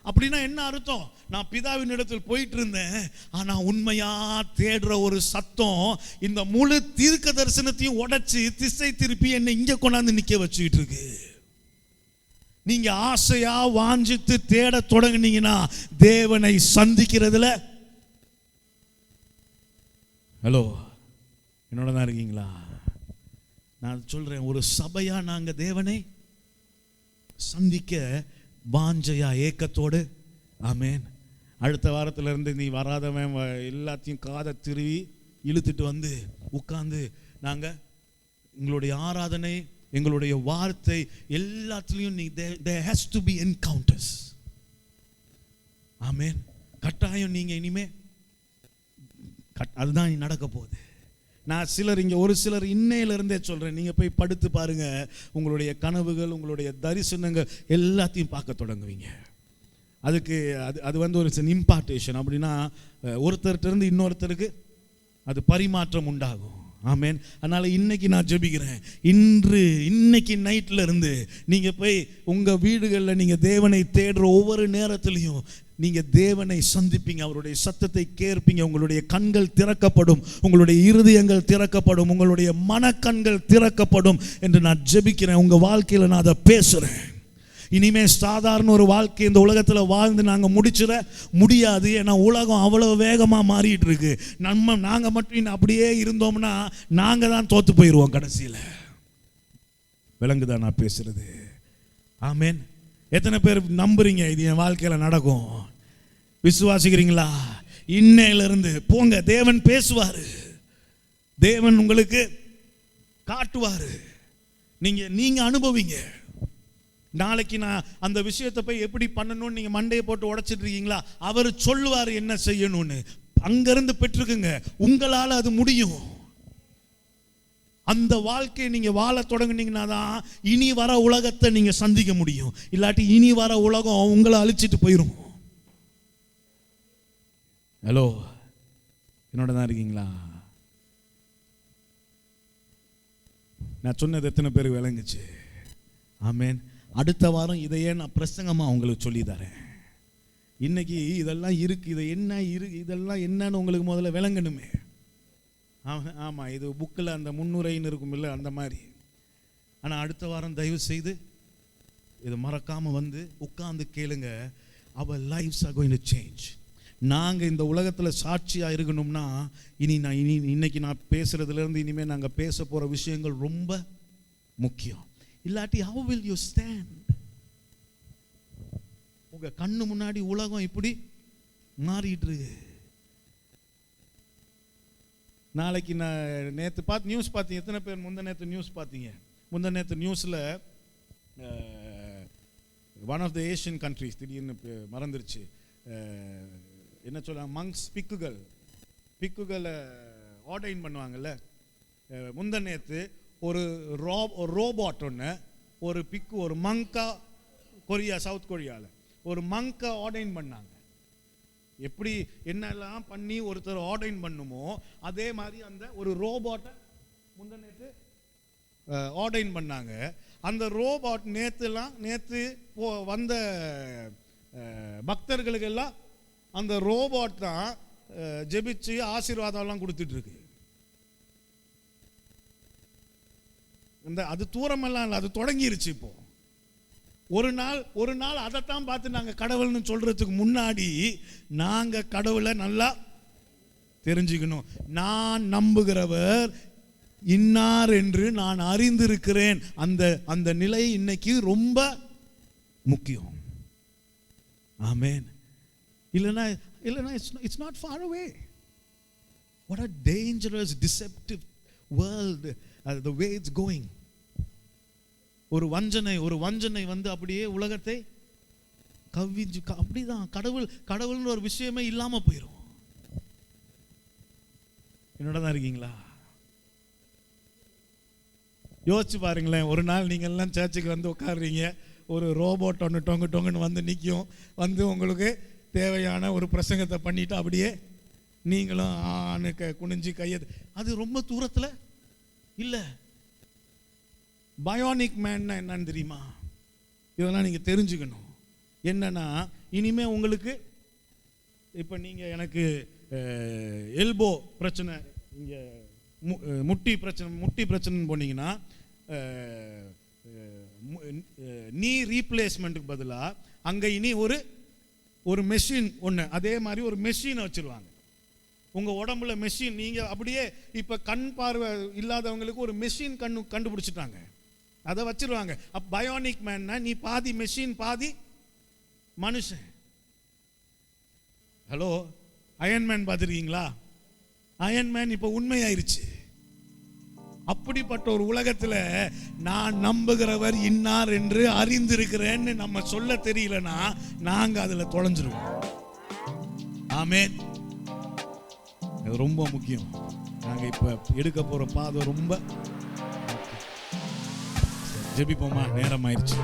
அப்படின்னா என்ன அர்த்தம்? நான் பிதாவின் இடத்தில் போயிட்டு இருந்தேன், ஆனா உண்மையா தேடுற ஒரு சத்தம் இந்த முழு தீர்க்க தரிசனத்தையும் உடைச்சு திசை திருப்பி என்னை இங்க கொண்டாந்து நிக்க வச்சுக்கிட்டு இருக்கு. நீங்க ஆசையா வாஞ்சித்து தேட தொடங்குனீங்கன்னா தேவனை சந்திக்கிறதுல, ஹலோ என்னோட தான் இருக்கீங்களா? நான் சொல்றேன், ஒரு சபையா நாங்க தேவனை சந்திக்க வாஞ்சையா ஏக்கத்தோடு, ஆமேன். அடுத்த வாரத்துல இருந்து நீ வராதவன் எல்லாத்தையும் காதை திருவி இழுத்துட்டு வந்து உட்கார்ந்து நாங்க எங்களுடைய ஆராதனை, எங்களுடைய வார்த்தை எல்லாத்துலயும் நீ there has to be encounters. ஆமென். கட்டாயம் நீங்க இனிமே அதுதான் நடக்க போகுது. நான் சிலர் இங்க ஒரு சிலர் இன்னையில இருந்தே சொல்றேன், நீங்க போய் படுத்து பாருங்க, உங்களுடைய கனவுகள், உங்களுடைய தரிசனங்கள் எல்லாத்தையும் பார்க்க தொடங்குவீங்க. அதுக்கு அது வந்து ஒரு இம்பார்ட்டேஷன். அப்படின்னா ஒருத்தர்கிட்ட இருந்து இன்னொருத்தருக்கு அது பரிமாற்றம் உண்டாகும். ஆமென். அதனால இன்னைக்கு நான் ஜெபிக்கிறேன், இன்னைக்கு நைட்ல இருந்து நீங்க போய் உங்க வீடுகளில் நீங்க தேவனை தேடுற ஒவ்வொரு நேரத்திலையும் நீங்க தேவனை சந்திப்பீங்க, அவருடைய சத்தத்தை கேட்பீங்க, உங்களுடைய கண்கள் திறக்கப்படும், உங்களுடைய இருதயங்கள் திறக்கப்படும், உங்களுடைய மனக்கண்கள் திறக்கப்படும் என்று நான் ஜெபிக்கிறேன். உங்க வாழ்க்கையில நான் அதை பேசுறேன். இனிமே சாதாரண ஒரு வாழ்க்கை இந்த உலகத்தில் வாழ்ந்து நாங்கள் முடிச்சிட முடியாது. ஏன்னா உலகம் அவ்வளவு வேகமாக மாறிட்டு இருக்கு. நாங்கள் மட்டும் அப்படியே இருந்தோம்னா நாங்கள் தான் தோத்து போயிடுவோம் கடைசியில். விளங்குதான் நான் பேசுறது? ஆமேன். எத்தனை பேர் நம்புறீங்க இது என் வாழ்க்கையில் நடக்கும்? விசுவாசிக்கிறீங்களா? இன்னையிலிருந்து போங்க, தேவன் பேசுவாரு, தேவன் உங்களுக்கு காட்டுவாரு, நீங்க அனுபவிங்க. நாளைக்கு நான் அந்த விஷயத்தை போய் எப்படி பண்ணணும்னு நீங்க மண்டையை போட்டு உடைச்சிட்டு இருக்கீங்களா? அவர் சொல்லுவார் என்ன செய்யணும்னு. அங்கிருந்து பெற்றுக்குங்க, உங்களால அது முடியும். அந்த வாழ்க்கையை நீங்க வாழ தொடங்குனீங்கன்னா தான் இனி வர உலகத்தை நீங்க சந்திக்க முடியும். இல்லாட்டி இனி வர உலகம் உங்களை அழிச்சிட்டு போயிடும். ஹலோ, என்னோட தான் இருக்கீங்களா? நான் சொன்னது எத்தனை பேருக்கு விளங்குச்சு? ஆமேன். அடுத்த வாரம் இதையே நான் பிரசங்கமாக உங்களுக்கு சொல்லி தரேன். இன்னைக்கு இதெல்லாம் இருக்கு, இது என்ன இருக்கு, இதெல்லாம் என்னன்னு உங்களுக்கு முதல்ல விளங்கணுமே. ஆமாம், இது புக்கில் அந்த முன்னுரைன்னு இருக்கும் இல்லை, அந்த மாதிரி. ஆனால் அடுத்த வாரம் தயவு செய்து இதை மறக்காமல் வந்து உட்கார்ந்து கேளுங்க. our lives are going to change. நாங்கள் இந்த உலகத்தில் சாட்சியாக இருக்கணும்னா இன்னைக்கு நான் பேசுறதுலேருந்து இனிமேல் நாங்கள் பேச போகிற விஷயங்கள் ரொம்ப முக்கியம். இல்லாட்டி how will you stand? உங்க கண்ணு முன்னாடி உலகம் இப்படி மாறிட்டு இருக்கு. நாளைக்கு நான் நேற்று பார்த்து நியூஸ் பார்த்தீங்க, எத்தனை பேர் நேற்று நியூஸ் பார்த்தீங்க? நேற்று நியூஸில் one of the Asian countries, திடீர்னு மறந்துருச்சு, என்ன சொல்ல, மங்ஸ் பிக்குகளை ஆர்டைன் பண்ணுவாங்கல்ல. நேற்று ஒரு ரோபோட் ஒன்று, ஒரு பிக்கு, ஒரு மங்கா, சவுத் கொரியாவில் ஒரு மங்கா ஆர்டைன் பண்ணாங்க. எப்படி என்னெல்லாம் பண்ணி ஒருத்தர் ஆர்டைன் பண்ணுமோ அதே மாதிரி அந்த ஒரு ரோபோட்டை நேற்று ஆர்டைன் பண்ணாங்க. அந்த ரோபோட் நேற்று வந்த பக்தர்களுக்கெல்லாம் அந்த ரோபோட் தான் ஜெபிச்சு ஆசீர்வாதம்லாம் கொடுத்துட்டு இருக்கு. அது தூரமெல்லாம் இல்லை, அது தொடங்கிருச்சு. இப்போ ஒரு நாள் அதைத்தான் பார்த்து நாங்கள் கடவுள்னு சொல்றதுக்கு முன்னாடி நாங்கள் கடவுளை நல்லா தெரிஞ்சுக்கணும். நான் நம்புகிறவர் இன்னார் என்று நான் அறிந்திருக்கிறேன். அந்த நிலை இன்னைக்கு ரொம்ப முக்கியம். ஆமென். இல்லைன்னா it's not far away. What a dangerous, deceptive world, the way it's going. ஒரு வஞ்சனை வந்து அப்படியே உலகத்தை கவ்விஞ்சு, அப்படிதான் கடவுள்னு ஒரு விஷயமே இல்லாம போயிடும். என்னோட தான் இருக்கீங்களா? யோசிச்சு பாருங்களேன். ஒரு நாள் நீங்க எல்லாம் சர்ச்சுக்கு வந்து உட்காடுறீங்க, ஒரு ரோபோட் ஒன்று டொங்குன்னு வந்து நிற்கும், வந்து உங்களுக்கு தேவையான ஒரு பிரசங்கத்தை பண்ணிட்டு அப்படியே நீங்களும் ஆணுக்க குனிஞ்சு கையை, அது ரொம்ப தூரத்தில் இல்லை. பயோனிக் மேன்னா என்னன்னு தெரியுமா? இதெல்லாம் நீங்கள் தெரிஞ்சுக்கணும். என்னன்னா, இனிமே உங்களுக்கு இப்போ நீங்கள் எனக்கு எல்போ பிரச்சனை, இங்கே முட்டி பிரச்சனைன்னு போனீங்கன்னா, நீ ரீப்ளேஸ்மெண்ட்டுக்கு பதிலாக அங்கே இனி ஒரு மெஷின் ஒன்று, அதே மாதிரி ஒரு மெஷினை வச்சுருவாங்க. உங்கள் உடம்புல மெஷின், நீங்கள் அப்படியே இப்போ கண் பார்வை இல்லாதவங்களுக்கு ஒரு மெஷின் கண்டுபிடிச்சிட்டாங்க, அதை வச்சிருவாங்க. அப்போ பயோனிக் மேன்னா நீ பாதி மெஷின் பாதி மனுஷன். ஹலோ, அயன்மேன் பார்த்துருக்கீங்களா? அயன்மேன் இப்போ உண்மையாயிருச்சு. அப்படிப்பட்ட ஒரு உலகத்தில் நான் நம்புகிறவர் இன்னார் என்று அறிந்திருக்கிறேன்னு நம்ம சொல்ல தெரியலனா நாங்கள் அதில் தொலைஞ்சிருவோம். ஆமென். அது ரொம்ப முக்கியம். நாங்கள் இப்போ எடுக்க போகிற பாதை ரொம்ப ஜெபிப்போமா? நேரம் ஆயிடுச்சு.